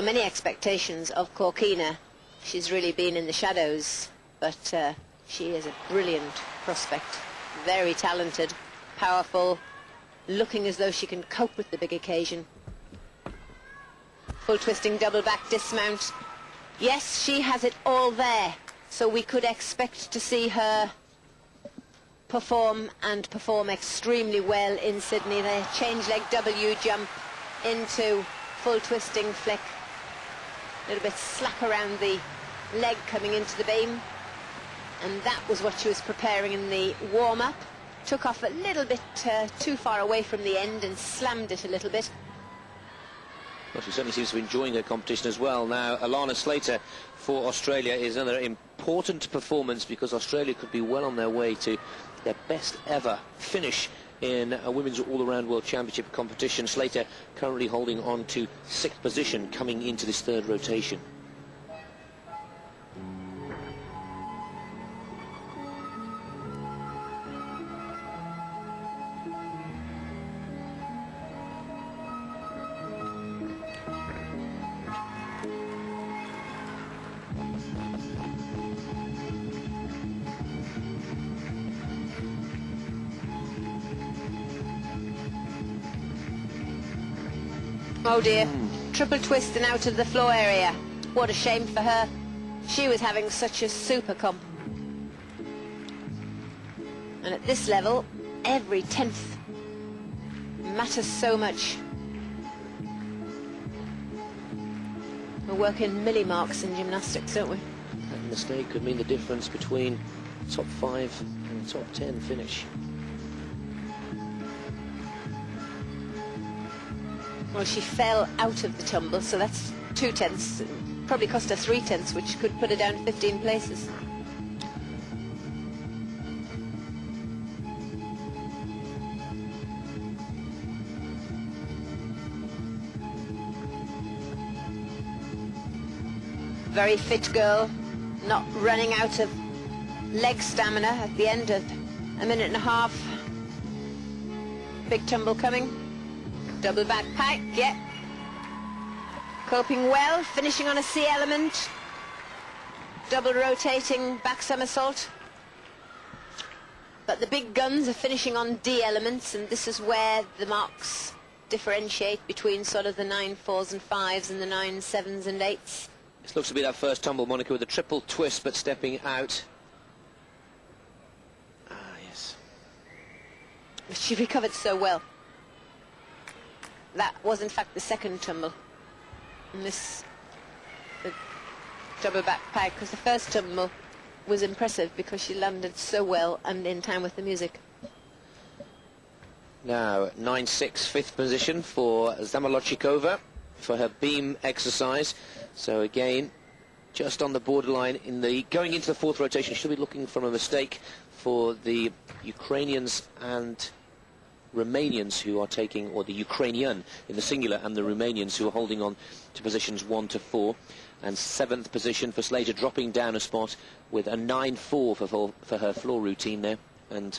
many expectations of Korkina, she's really been in the shadows, but she is a brilliant prospect. Very talented, powerful, looking as though she can cope with the big occasion. Full twisting double back dismount. Yes, she has it all there, so we could expect to see her perform extremely well in Sydney. The change leg W jump into full twisting flick. A little bit slack around the leg coming into the beam, and that was what she was preparing in the warm-up. Took off a little bit too far away from the end and slammed it a little bit. Well, she certainly seems to be enjoying her competition as well. Now, Alana Slater for Australia is another important performance, because Australia could be well on their way to their best ever finish in a women's all-around World Championship competition. Slater currently holding on to 6th position coming into this 3rd rotation. Oh dear, triple twist and out of the floor area. What a shame for her. She was having such a super comp. And at this level, every 10th matters so much. We work in millimarks in gymnastics, don't we? That mistake could mean the difference between top 5 and top 10 finish. Well, she fell out of the tumble, so that's 2/10. Probably cost her 3/10, which could put her down 15 places. Very fit girl, not running out of leg stamina at the end of a minute and a half. Big tumble coming. Double back pike, yeah. Coping well, finishing on a C element. double rotating back somersault. But the big guns are finishing on D elements, and this is where the marks differentiate between sort of the 9-4s and 5s and the 9-7s and 8s. This looks to be that first tumble, Monica, with a triple twist, but stepping out. Ah, yes. She recovered so well. That was in fact the second tumble. And this, the double back pike, because the first tumble was impressive because she landed so well and in time with the music. Now, 9-6, fifth position for Zamolodchikova for her beam exercise. So again, just on the borderline in the going into the fourth rotation. She'll be looking for a mistake for the Ukrainians and Romanians who are taking, or the Ukrainian in the singular and the Romanians who are holding on to positions 1 to 4. And seventh position for Slater, dropping down a spot with a 9-4 for her floor routine there, and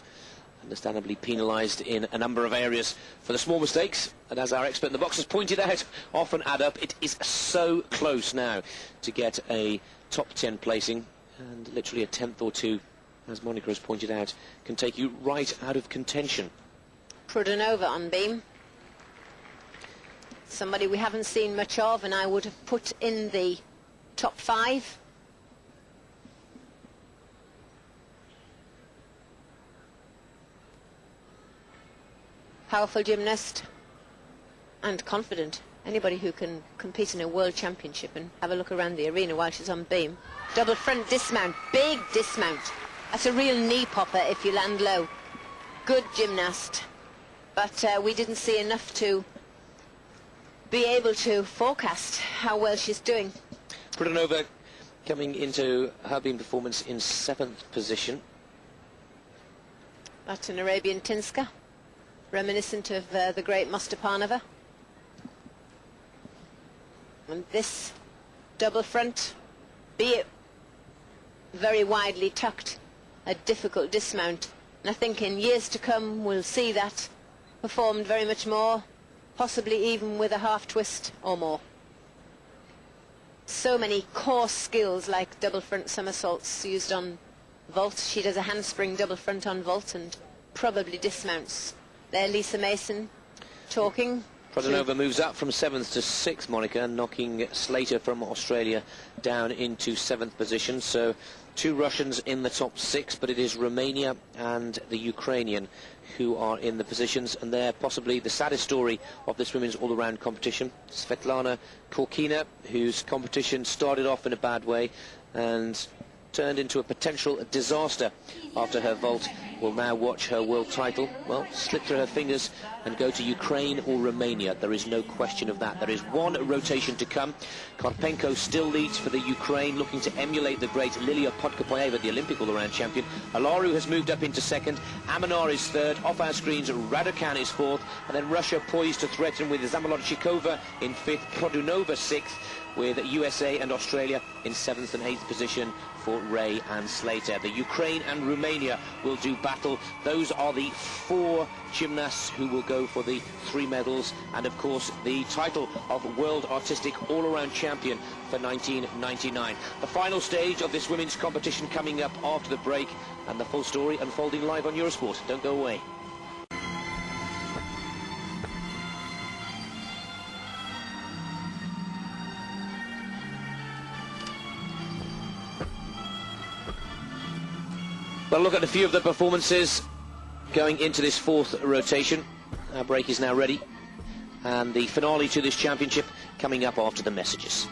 understandably penalised in a number of areas for the small mistakes. And as our expert in the box has pointed out, often add up. It is so close now to get a top 10 placing, and literally a tenth or two, as Monica has pointed out, can take you right out of contention. Prudhanova on beam. Somebody we haven't seen much of, and I would have put in the top 5. Powerful gymnast and confident. Anybody who can compete in a world championship and have a look around the arena while she's on beam. Double front dismount, big dismount. That's a real knee popper if you land low. Good gymnast, but we didn't see enough to be able to forecast how well she's doing. Prudhanova coming into her beam performance in 7th position. That's an Arabian Tinska, reminiscent of the great Mostapanova. And this double front, be it very widely tucked, a difficult dismount. And I think in years to come we'll see that performed very much more, possibly even with a half twist or more. So many coarse skills like double front somersaults used on vault. She does a handspring double front on vault and probably dismounts. There, Lisa Mason talking. Prudhanova moves up from 7th to 6th, Monica, knocking Slater from Australia down into 7th position. So 2 Russians in the top 6, but it is Romania and the Ukrainian who are in the positions, and they're possibly the saddest story of this women's all-around competition. Svetlana Korkina, whose competition started off in a bad way and turned into a potential disaster after her vault, will now watch her world title, well, slip through her fingers and go to Ukraine or Romania. There is no question of that. There is one rotation to come. Karpenko still leads for the Ukraine, looking to emulate the great Lilia Podkopoeva, the Olympic all-around champion. Alaru has moved up into 2nd. Amanar is 3rd. Off our screens, Raducan is 4th. And then Russia poised to threaten with Zamolodchikova in 5th, Prudhanova 6th, with USA and Australia in 7th and 8th position for Ray and Slater. The Ukraine and Romania will do battle. Those are the 4 gymnasts who will go for the 3 medals, and of course the title of World Artistic All-Around Champion for 1999. The final stage of this women's competition coming up after the break, and the full story unfolding live on Eurosport. Don't go away. Well, look at a few of the performances going into this 4th rotation. Our break is now ready, and the finale to this championship coming up after the messages.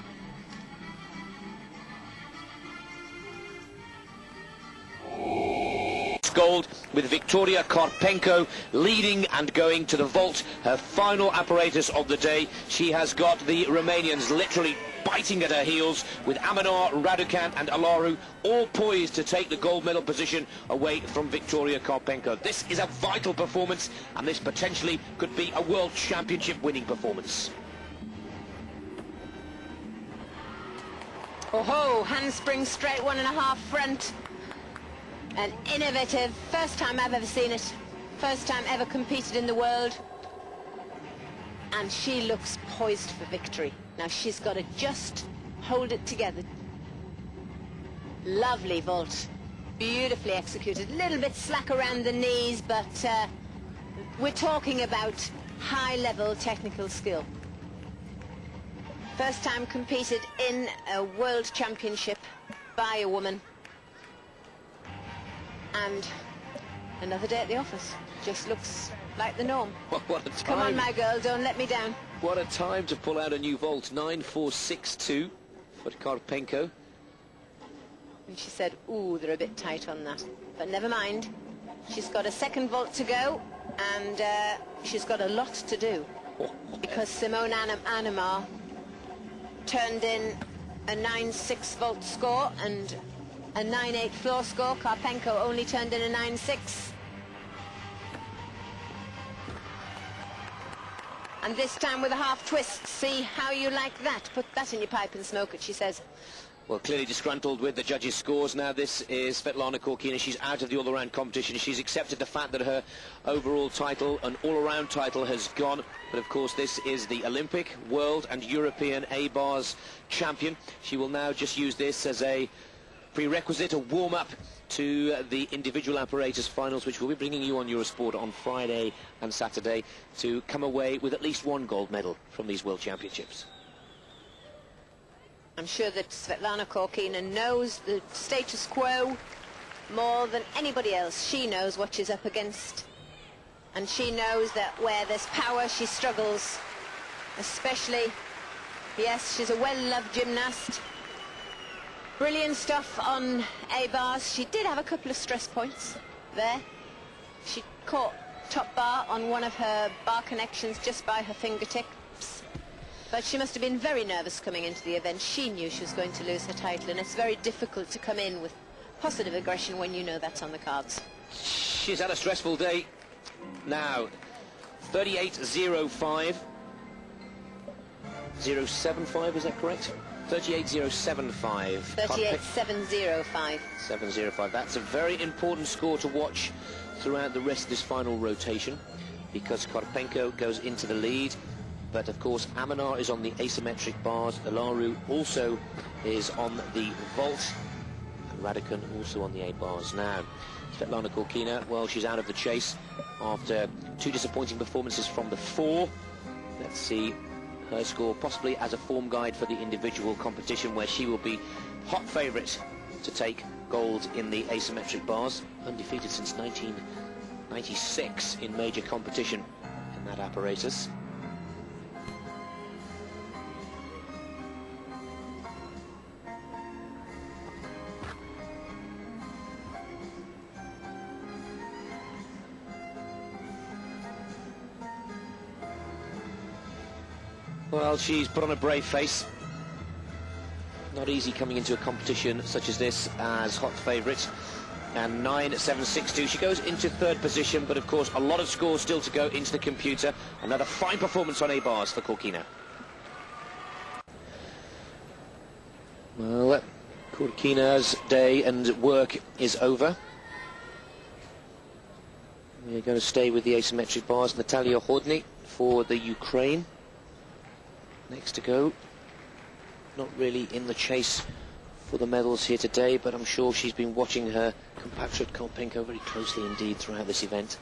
Gold with Victoria Karpenko leading and going to the vault, her final apparatus of the day. She has got the Romanians literally biting at her heels, with Amanar, Raducan and Alaru all poised to take the gold medal position away from Victoria Karpenko. This is a vital performance, and this potentially could be a world championship winning performance. Oh ho, handspring straight 1.5 front. An innovative, first time I've ever seen it, first time ever competed in the world, and she looks poised for victory. Now she's got to just hold it together. Lovely vault. Beautifully executed. A little bit slack around the knees, but we're talking about high-level technical skill. First time competed in a world championship by a woman. And another day at the office. Just looks like the norm. What a time. Come on, my girl, don't let me down. What a time to pull out a new vault. 9.462 for Karpenko. And she said, ooh, they're a bit tight on that. But never mind. She's got a second vault to go, and she's got a lot to do. Because Simone Annemar turned in a 9.6 vault score and a 9.8 floor score. Karpenko only turned in a 9.6. And this time with a half twist. See how you like that. Put that in your pipe and smoke it, she says. Well, clearly disgruntled with the judges' scores. Now this is Svetlana Korkina. She's out of the all-around competition. She's accepted the fact that her overall title, an all-around title, has gone. But of course this is the Olympic, World and European A-bars champion. She will now just use this as a prerequisite, a warm-up to the individual apparatus finals, which we'll be bringing you on Eurosport on Friday and Saturday, to come away with at least one gold medal from these World Championships. I'm sure that Svetlana Korkina knows the status quo more than anybody else. She knows what she's up against, and she knows that where there's power she struggles, especially, yes, she's a well-loved gymnast. Brilliant stuff on A-bars. She did have a couple of stress points there. She caught top bar on one of her bar connections just by her fingertips. But she must have been very nervous coming into the event. She knew she was going to lose her title, and it's very difficult to come in with positive aggression when you know that's on the cards. She's had a stressful day. Now, 38.05. 075, is that correct? 38.075. 38.705. 705. That's a very important score to watch throughout the rest of this final rotation, because Karpenko goes into the lead. But of course Amanar is on the asymmetric bars, Ilaru also is on the vault, and Raducanu also on the A-bars. Now Svetlana Korkina, well, she's out of the chase after two disappointing performances from the four. Let's see her score, possibly as a form guide for the individual competition, where she will be hot favourite to take gold in the asymmetric bars, undefeated since 1996 in major competition in that apparatus. Well, she's put on a brave face. Not easy coming into a competition such as this as hot favourite. And 9.762. She goes into third position, but of course a lot of scores still to go into the computer. Another fine performance on A-bars for Korkina. Well, Korkina's day and work is over. We're going to stay with the asymmetric bars. Natalia Hodny for the Ukraine. Next to go. Not really in the chase for the medals here today, but I'm sure she's been watching her compatriot Karpenko very closely indeed throughout this event.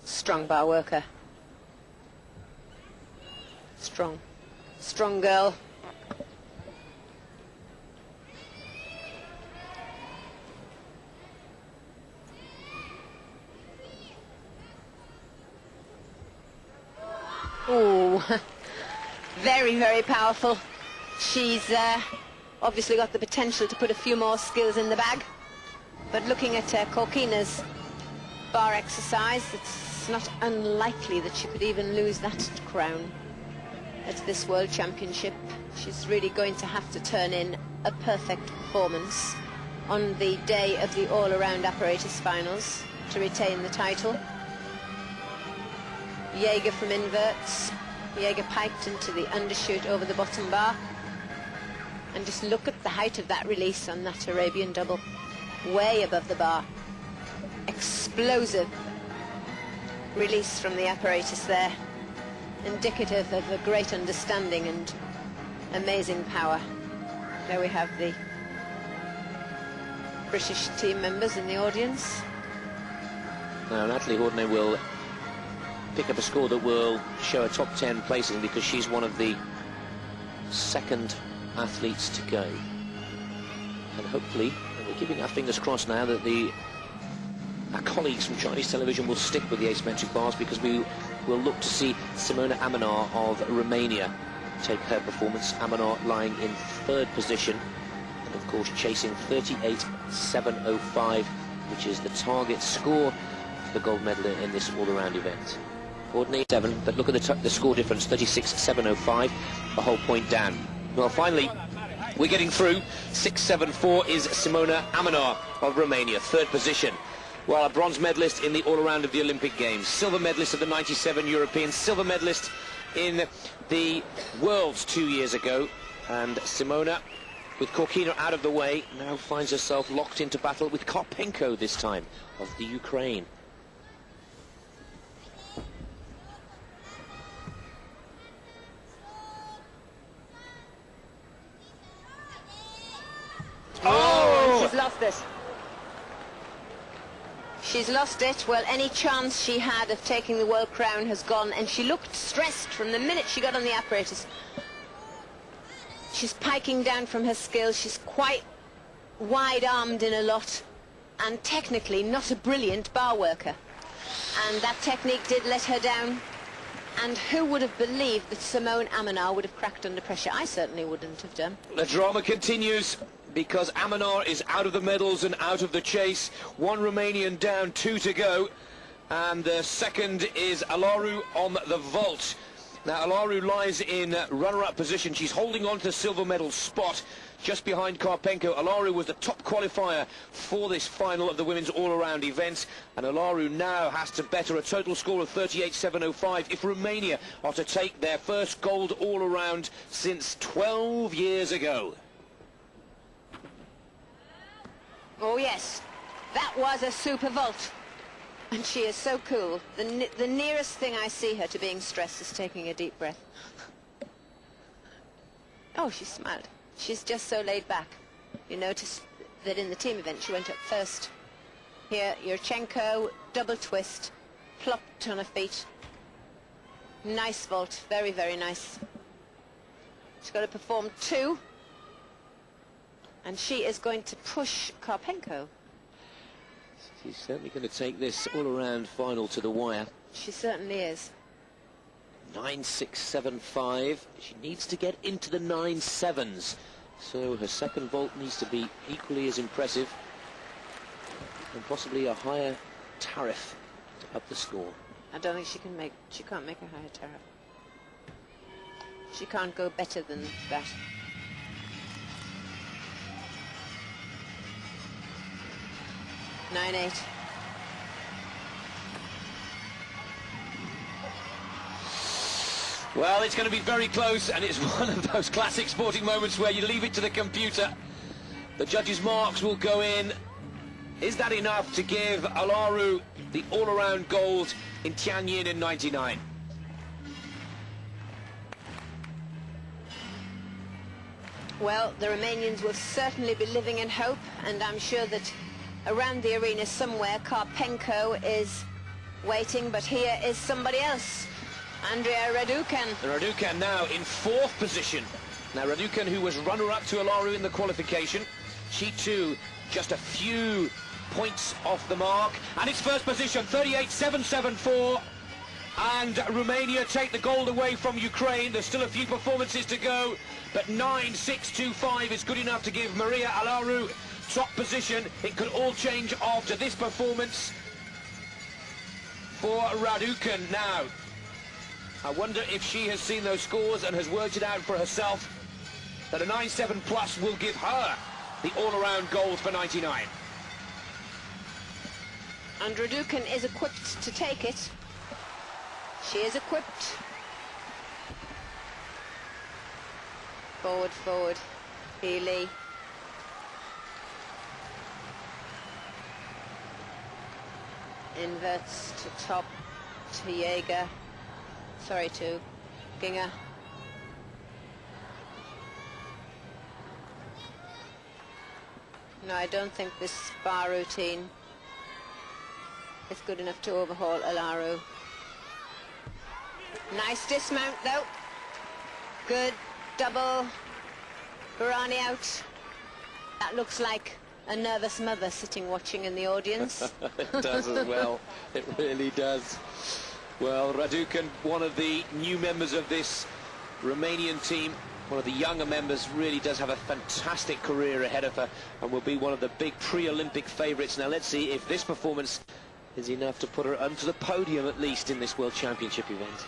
Strong bar worker. Strong. Strong girl. Ooh, very, very powerful. She's obviously got the potential to put a few more skills in the bag. But looking at Korkina's bar exercise, it's not unlikely that she could even lose that crown at this World Championship. She's really going to have to turn in a perfect performance on the day of the all-around apparatus finals to retain the title. Jaeger from inverts. Jaeger piked into the undershoot over the bottom bar. And just look at the height of that release on that Arabian double. Way above the bar. Explosive release from the apparatus there. indicative of a great understanding and amazing power. There we have the British team members in the audience. Now Natalie Hordney will pick up a score that will show a top 10 placing, because she's one of the second athletes to go. And hopefully, we're keeping our fingers crossed now that our colleagues from Chinese television will stick with the asymmetric bars, because we will look to see Simona Amenar of Romania take her performance. Amenar lying in third position, and of course chasing 38.705, which is the target score for the gold medal in this all-around event. Ordinary 7, but look at the score difference, 36.705, a whole point down. Well, finally, we're getting through. 6.74 is Simona Amenar of Romania, third position. Well, a bronze medalist in the all-around of the Olympic Games, silver medalist of the 97 European, silver medalist in the Worlds 2 years ago, and Simona, with Korkina out of the way, now finds herself locked into battle with Karpenko this time, of the Ukraine. Oh, she's lost it. She's lost it. Well, any chance she had of taking the world crown has gone, and she looked stressed from the minute she got on the apparatus. She's piking down from her skill. She's quite wide-armed in a lot, and technically not a brilliant bar worker. And that technique did let her down. And who would have believed that Simona Amenar would have cracked under pressure? I certainly wouldn't have done. The drama continues, because Amenar is out of the medals and out of the chase. One Romanian down, 2 to go. And the second is Alaru on the vault. Now, Alaru lies in runner-up position. She's holding on to the silver medal spot just behind Karpenko. Alaru was the top qualifier for this final of the women's all-around event, and Alaru now has to better a total score of 38.705 if Romania are to take their first gold all-around since 12 years ago. Oh yes, that was a super vault, and she is so cool. The nearest thing I see her to being stressed is taking a deep breath. Oh, she smiled. She's just so laid back. You notice that in the team event she went up first. Here, Yurchenko, double twist, plopped on her feet. Nice vault, very, very nice. She's got to perform 2. And she is going to push Karpenko. She's certainly going to take this all-around final to the wire. She certainly is. 9.675. She needs to get into the 9.7s. So her second vault needs to be equally as impressive, and possibly a higher tariff to up the score. I don't think she can't make a higher tariff. She can't go better than that. Nine eight. Well, it's going to be very close, and it's one of those classic sporting moments where you leave it to the computer. The judges' marks will go in. Is that enough to give Alaru the all-around gold in Tianjin in '99? Well, the Romanians will certainly be living in hope, and I'm sure that around the arena somewhere Karpenko is waiting, but here is somebody else. Andrea Raducan. Raducan now in 4th position. Now Raducan, who was runner-up to Alaru in the qualification, she too just a few points off the mark, and it's first position, 38.774, and Romania take the gold away from Ukraine. There's still a few performances to go, but 9.625 is good enough to give Maria Alaru top position. It could all change after this performance for Raducan now. I wonder if she has seen those scores and has worked it out for herself that a 9.7 plus will give her the all-around gold for '99. And Raducan is equipped to take it. She is equipped. Forward, forward. Healy. Inverts to top to Jaeger. sorry, to Ginger. No, I don't think this bar routine is good enough to overhaul Alaru. Nice dismount though. Good double. Barani out. That looks like a nervous mother sitting watching in the audience. It does as well. It really does. Well, Raducan, one of the new members of this Romanian team, one of the younger members, really does have a fantastic career ahead of her and will be one of the big pre-Olympic favourites. Now let's see if this performance is enough to put her onto the podium at least in this World Championship event.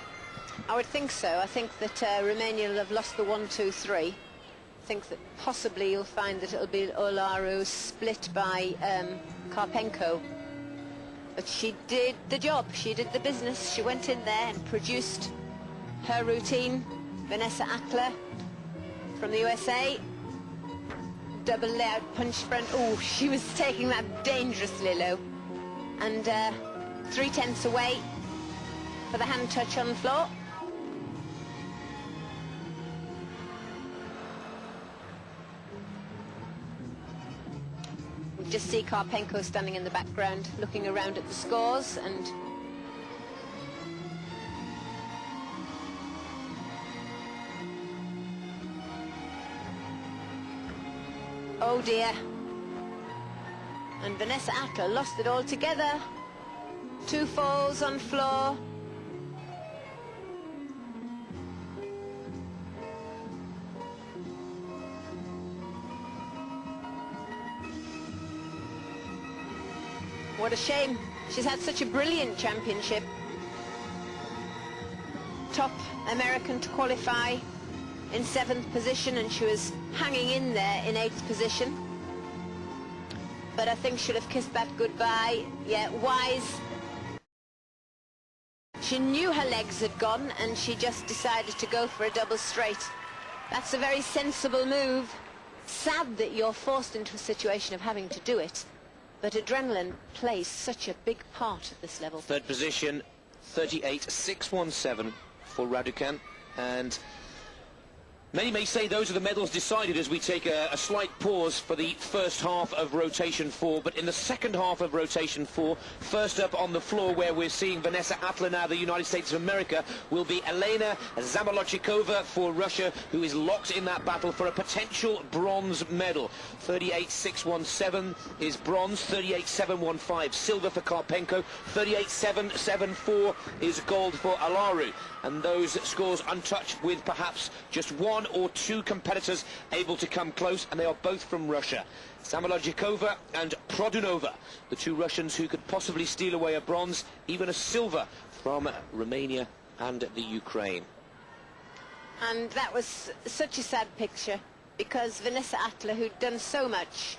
I would think so. I think that Romania will have lost the 1, 2, 3. I think that possibly you'll find that it'll be Olaru split by Karpenko. But she did the job, she did the business. She went in there and produced her routine. Vanessa Akler from the USA. Double layout punch front. Oh, she was taking that dangerously low. And 3/10 away for the hand touch on the floor. We just see Karpenko standing in the background, looking around at the scores, and oh dear. And Vanessa Akler lost it all together. 2 falls on floor. What a shame. She's had such a brilliant championship. Top American to qualify in 7th position, and she was hanging in there in 8th position. But I think she'll have kissed that goodbye. Yeah, wise. She knew her legs had gone and she just decided to go for a double straight. That's a very sensible move. Sad that you're forced into a situation of having to do it, but adrenaline plays such a big part at this level. 3rd position, 38.617 for Raducan, and many may say those are the medals decided as we take a slight pause for the first half of rotation 4. But in the second half of rotation 4, first up on the floor where we're seeing Vanessa Akler now, the United States of America, will be Elena Zamolodchikova for Russia, who is locked in that battle for a potential bronze medal. 38.617 is bronze, 38.715 silver for Karpenko, 38.774 is gold for Alaru. And those scores untouched, with perhaps just 1 or 2 competitors able to come close, and they are both from Russia. Zamolodchikova and Produnova, the 2 Russians who could possibly steal away a bronze, even a silver from Romania and the Ukraine. And that was such a sad picture, because Vanessa Akler, who'd done so much,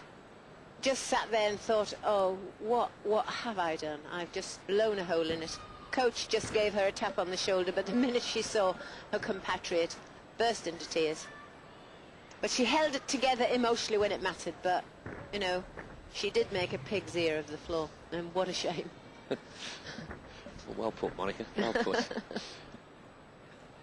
just sat there and thought, oh, what have I done? I've just blown a hole in it. Coach just gave her a tap on the shoulder, but the minute she saw her compatriot, burst into tears. But she held it together emotionally when it mattered, but, you know, she did make a pig's ear of the floor, and what a shame. Well put, Monica, well put.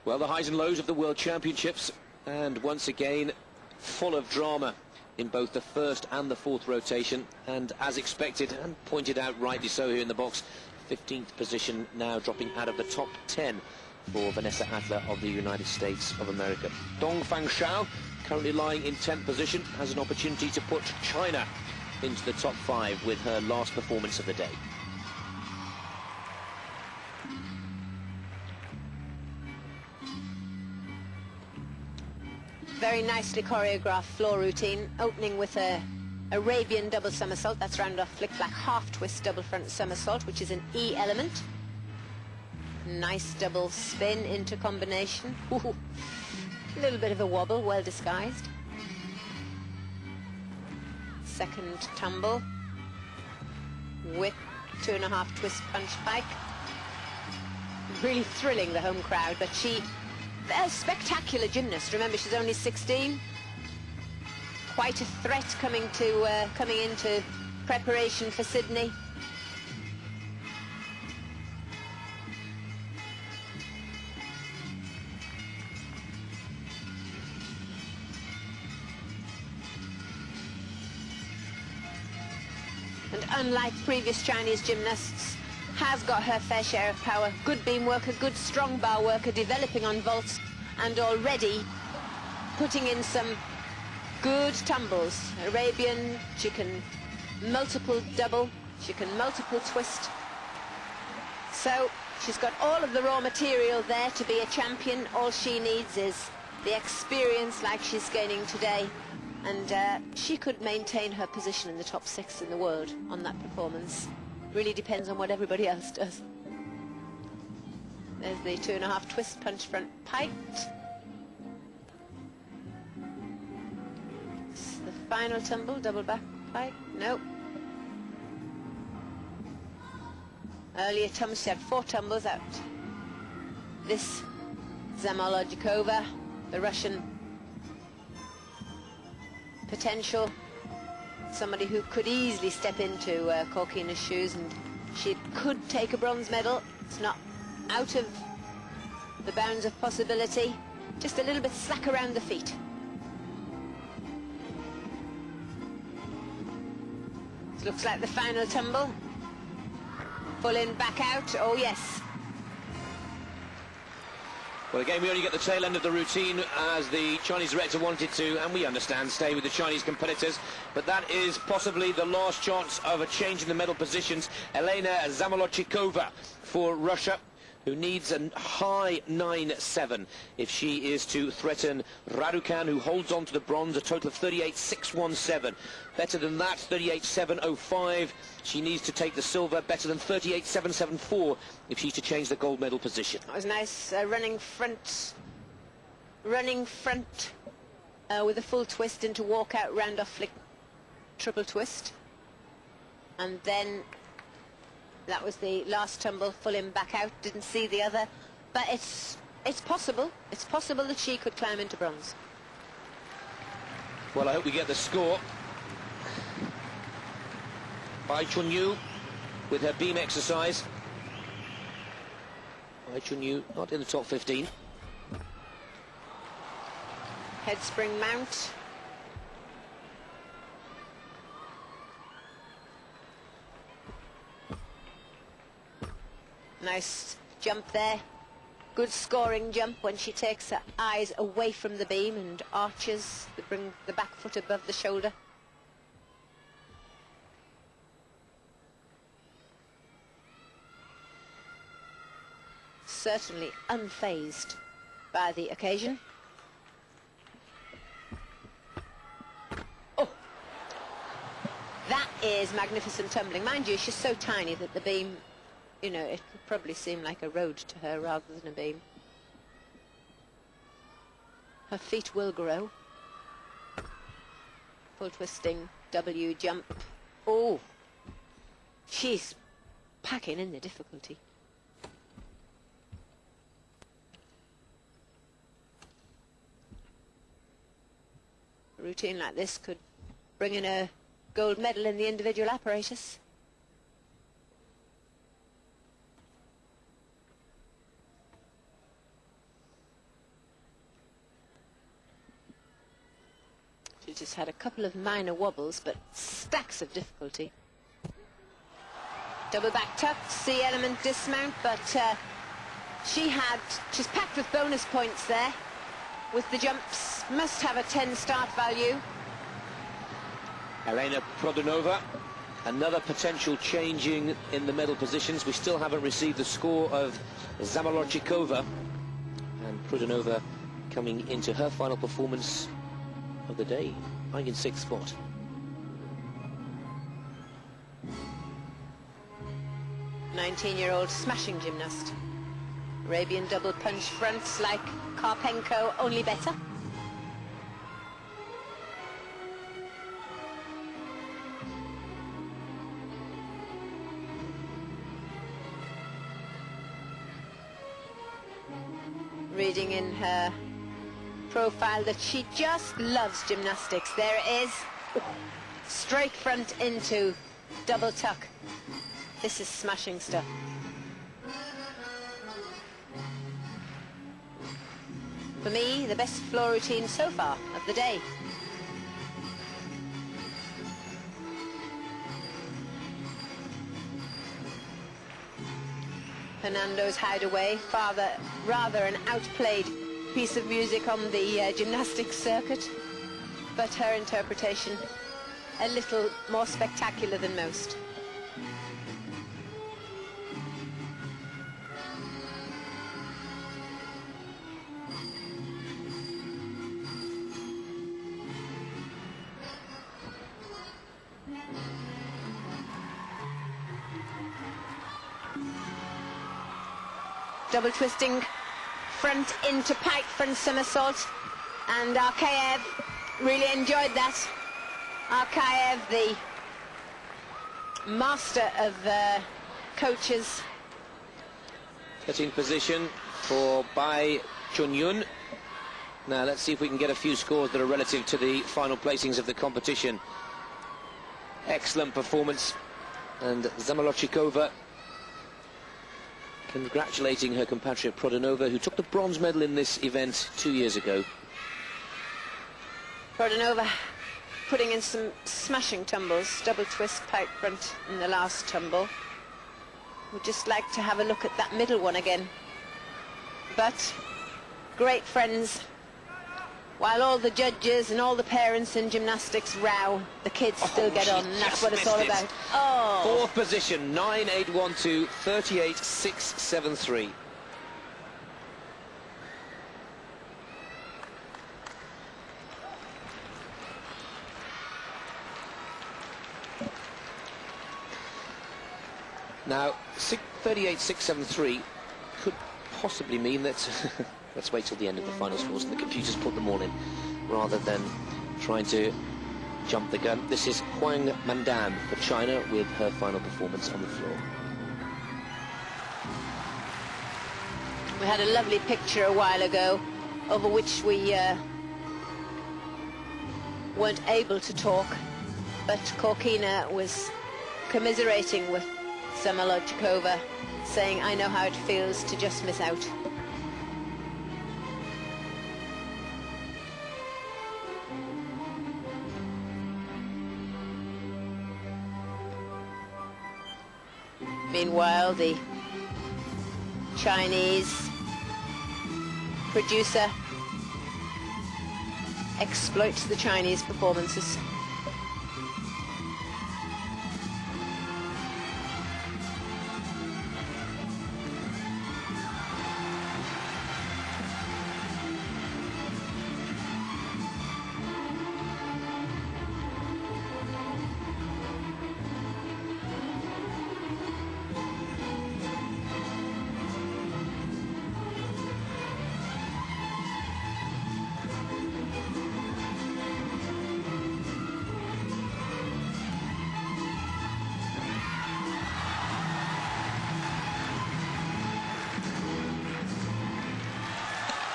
Well, the highs and lows of the World Championships, and once again, full of drama in both the first and the 4th rotation, and as expected, and pointed out rightly so here in the box, 15th position now, dropping out of the top 10 for Vanessa Akler of the United States of America. Dongfang Shao, currently lying in 10th position, has an opportunity to put China into the top 5 with her last performance of the day. Very nicely choreographed floor routine, opening with a Arabian double somersault. That's round off flick-flack half twist double front somersault, which is an E element. Nice double spin into combination. Ooh, a little bit of a wobble, well disguised. Second tumble. Whip, 2.5 twist punch pike. Really thrilling the home crowd, but she, a spectacular gymnast. Remember, she's only 16. Quite a threat coming into preparation for Sydney. unlike previous Chinese gymnasts, has got her fair share of power. Good beam worker, good strong bar worker, developing on vaults, and already putting in some good tumbles. Arabian, she can multiple double, she can multiple twist. So she's got all of the raw material there to be a champion. All she needs is the experience like she's gaining today. And she could maintain her position in the top 6 in the world on that performance. Really depends on what everybody else does. There's the 2.5 twist punch front piked. It's the final tumble, double back pike. Nope. Earlier tumbles, she had 4 tumbles out. This Zamolodchikova, the Russian potential, somebody who could easily step into Korkina's shoes, and she could take a bronze medal. It's not out of the bounds of possibility. Just a little bit slack around the feet. This looks like the final tumble. Full in, back out. Oh yes. Well, again, we only get the tail end of the routine as the Chinese director wanted to, and we understand, stay with the Chinese competitors. But that is possibly the last chance of a change in the medal positions. Elena Zamolodchikova for Russia, who needs a high 9-7 if she is to threaten Raducan, who holds on to the bronze, a total of 38.617. Better than that, 38.705. She needs to take the silver. Better than 38.774 if she's to change the gold medal position. That was nice running front with a full twist into walk out, round off flick, triple twist, and then that was the last tumble, full in, back out. Didn't see the other, but it's possible. It's possible that she could climb into bronze. Well, I hope we get the score. Bai Chunyu with her beam exercise. Bai Chunyu not in the top 15. Head spring mount. Nice jump there. Good scoring jump when she takes her eyes away from the beam and arches to bring the back foot above the shoulder. Certainly unfazed by the occasion. Oh! That is magnificent tumbling. Mind you, she's so tiny that the beam, you know, it could probably seem like a road to her rather than a beam. Her feet will grow. Full twisting W jump. Oh! She's packing in the difficulty. A routine like this could bring in a gold medal in the individual apparatus. She just had a couple of minor wobbles, but stacks of difficulty. Double back tuck, C element dismount, but she's packed with bonus points there. With the jumps, must have a 10 start value. Elena Prodonova, another potential changing in the medal positions. We still haven't received the score of Zamolodchikova, and Prodonova coming into her final performance of the day, lying in 6th spot. '19-year-old smashing gymnast. Arabian double punch fronts like Karpenko, only better. Reading in her profile that she just loves gymnastics. There it is. Straight front into double tuck. This is smashing stuff. For me, the best floor routine so far of the day. Fernando's hideaway, rather an outplayed piece of music on the gymnastics circuit, but her interpretation a little more spectacular than most. Double twisting front into pike front somersault, and Arkaev really enjoyed that. Arkaev, the master of coaches. Getting position for Bai Chunyun. Now let's see if we can get a few scores that are relative to the final placings of the competition. Excellent performance, and Zamolochikova congratulating her compatriot Prodanova, who took the bronze medal in this event 2 years ago. Prodanova putting in some smashing tumbles, double twist pike front in the last tumble. Would just like to have a look at that middle one again. But great friends. While all the judges and all the parents in gymnastics row, the kids still get on, and that's what it's all about. Oh! Fourth position, 9.812, 38.673. Now, 38.673 could possibly mean that let's wait till the end of the final scores and the computers put them all in, rather than trying to jump the gun. This is Huang Mandam for China with her final performance on the floor. We had a lovely picture a while ago, over which we weren't able to talk, but Korkina was commiserating with Zamolochikova, saying, "I know how it feels to just miss out." Meanwhile, the Chinese producer exploits the Chinese performances.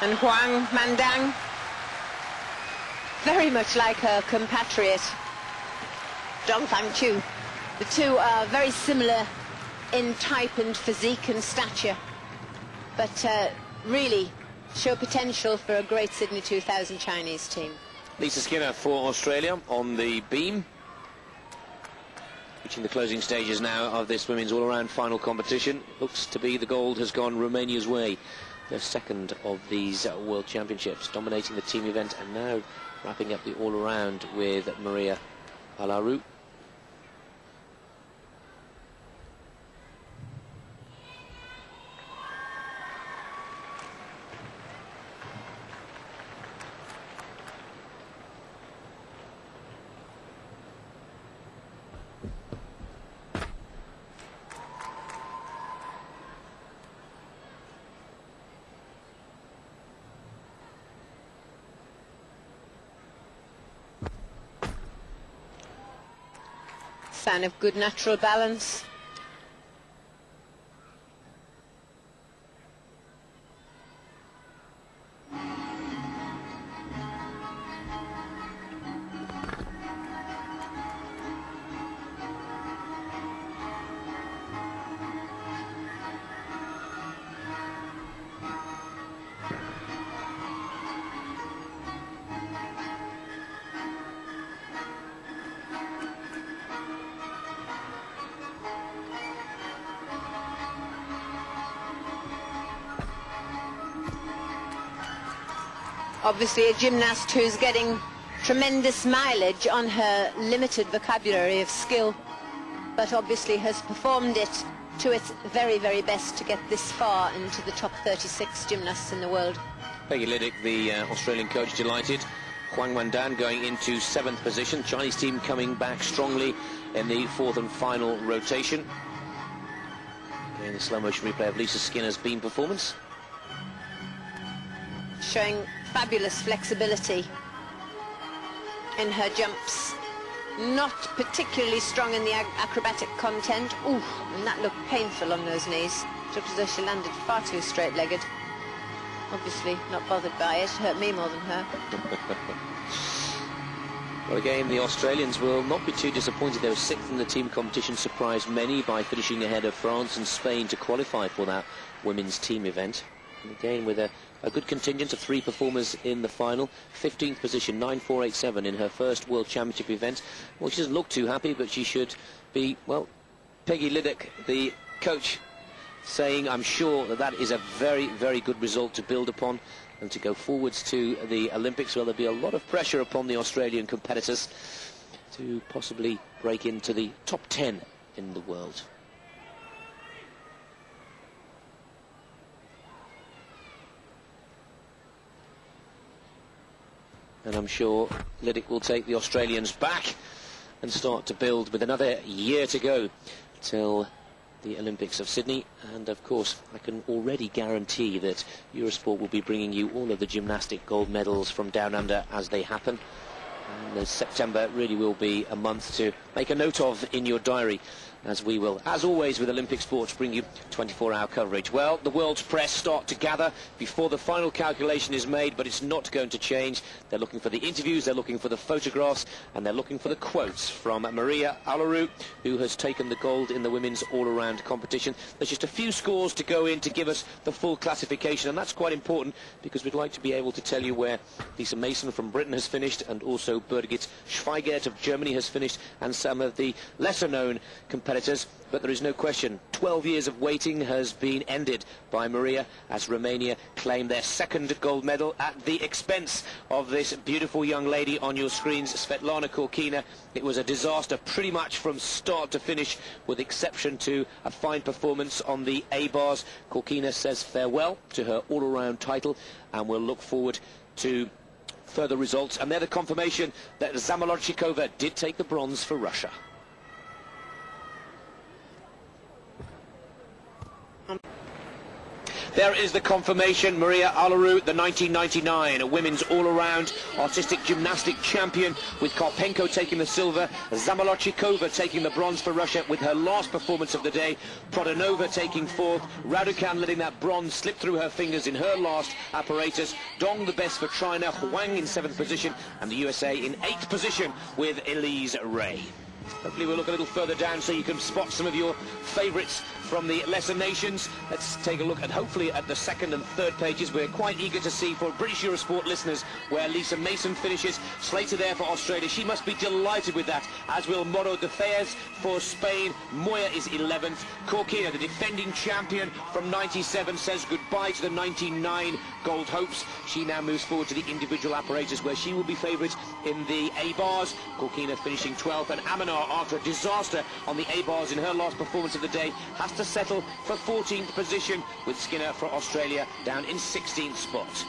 And Huang Mandang, very much like her compatriot Dong Fangchu. The two are very similar in type and physique and stature, but really show potential for a great Sydney 2000 Chinese team. Lisa Skinner for Australia on the beam, reaching the closing stages now of this women's all-around final competition. Looks to be the gold has gone Romania's way. Their second of these World Championships, dominating the team event, and now wrapping up the all-around with Maria Alaru. Sign of good natural balance. Obviously a gymnast who's getting tremendous mileage on her limited vocabulary of skill, but obviously has performed it to its very, very best to get this far into the top 36 gymnasts in the world. Peggy Liddick, the Australian coach, delighted. Huang Wandan going into 7th position. Chinese team coming back strongly in the 4th and final rotation. Again, the slow motion replay of Lisa Skinner's beam performance. Showing fabulous flexibility in her jumps. Not particularly strong in the acrobatic content. Ooh, and that looked painful on those knees. Looked as though she landed far too straight-legged. Obviously not bothered by it. Hurt me more than her. Well, again, the Australians will not be too disappointed. They were 6th in the team competition, surprised many by finishing ahead of France and Spain to qualify for that women's team event. And again, with a good contingent of 3 performers in the final. 15th position, 9.487 in her first World Championship event. Well, she doesn't look too happy, but she should be, well, Peggy Liddick, the coach, saying, I'm sure that that is a very, very good result to build upon and to go forwards to the Olympics, where there'll be a lot of pressure upon the Australian competitors to possibly break into the top 10 in the world. And I'm sure Liddick will take the Australians back and start to build with another year to go till the Olympics of Sydney. And of course, I can already guarantee that Eurosport will be bringing you all of the gymnastic gold medals from down under as they happen. And September really will be a month to make a note of in your diary, as we will, as always with Olympic sports, bring you 24-hour coverage. Well, the world's press start to gather before the final calculation is made, but it's not going to change. They're looking for the interviews, they're looking for the photographs, and they're looking for the quotes from Maria Alaru, who has taken the gold in the women's all-around competition. There's just a few scores to go in to give us the full classification, and that's quite important because we'd like to be able to tell you where Lisa Mason from Britain has finished, and also Birgit Schweigert of Germany has finished, and some of the lesser-known competitors. But there is no question, 12 years of waiting has been ended by Maria, as Romania claim their 2nd gold medal at the expense of this beautiful young lady on your screens, Svetlana Korkina. It was a disaster pretty much from start to finish, with exception to a fine performance on the A-bars. Korkina says farewell to her all-around title, and we'll look forward to further results. And they're the confirmation that Zamolodchikova did take the bronze for Russia. There is the confirmation. Maria Alaru, the 1999 women's all-around artistic gymnastic champion, with Karpenko taking the silver, Zamolodchikova taking the bronze for Russia with her last performance of the day, Prodanova taking 4th, Raducan letting that bronze slip through her fingers in her last apparatus, Dong the best for China, Huang in 7th position, and the USA in 8th position with Elise Ray. Hopefully we'll look a little further down so you can spot some of your favourites from the lesser nations. Let's take a look at, hopefully, at the 2nd and 3rd pages. We're quite eager to see, for British Eurosport listeners, where Lisa Mason finishes. Slater there for Australia. She must be delighted with that, as will Moro de Fez for Spain. Moya is 11th. Korkina, the defending champion from 97, says goodbye to the 99 gold hopes. She now moves forward to the individual apparatus, where she will be favourite in the A-bars. Korkina finishing 12th, and Amanar, after a disaster on the A-bars in her last performance of the day, has to settle for 14th position, with Skinner for Australia down in 16th spot.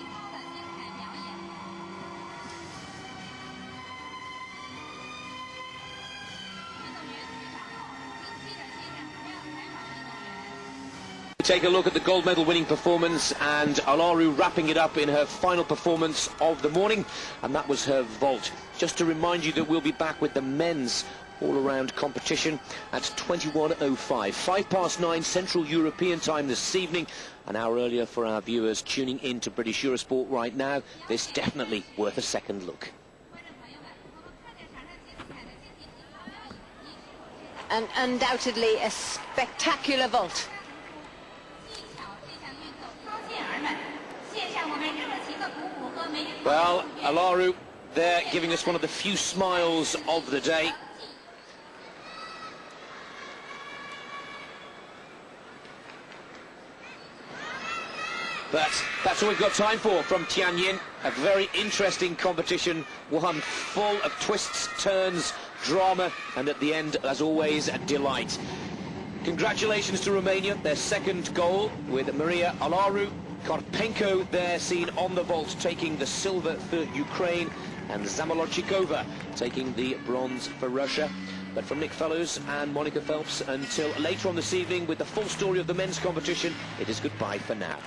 Take a look at the gold medal winning performance, and Alaru wrapping it up in her final performance of the morning, and that was her vault. Just to remind you that we'll be back with the men's all-around competition at 21:05, 9:05 Central European time this evening, an hour earlier for our viewers tuning in to British Eurosport right now. This definitely worth a second look. And undoubtedly a spectacular vault. Well, Alaru there giving us one of the few smiles of the day. But that's all we've got time for from Tianjin. A very interesting competition, one full of twists, turns, drama, and at the end, as always, a delight. Congratulations to Romania, their second goal, with Maria Alaru Karpenko there seen on the vault taking the silver for Ukraine, and Zamolodchikova taking the bronze for Russia. But from Nick Fellows and Monica Phelps, until later on this evening with the full story of the men's competition, it is goodbye for now.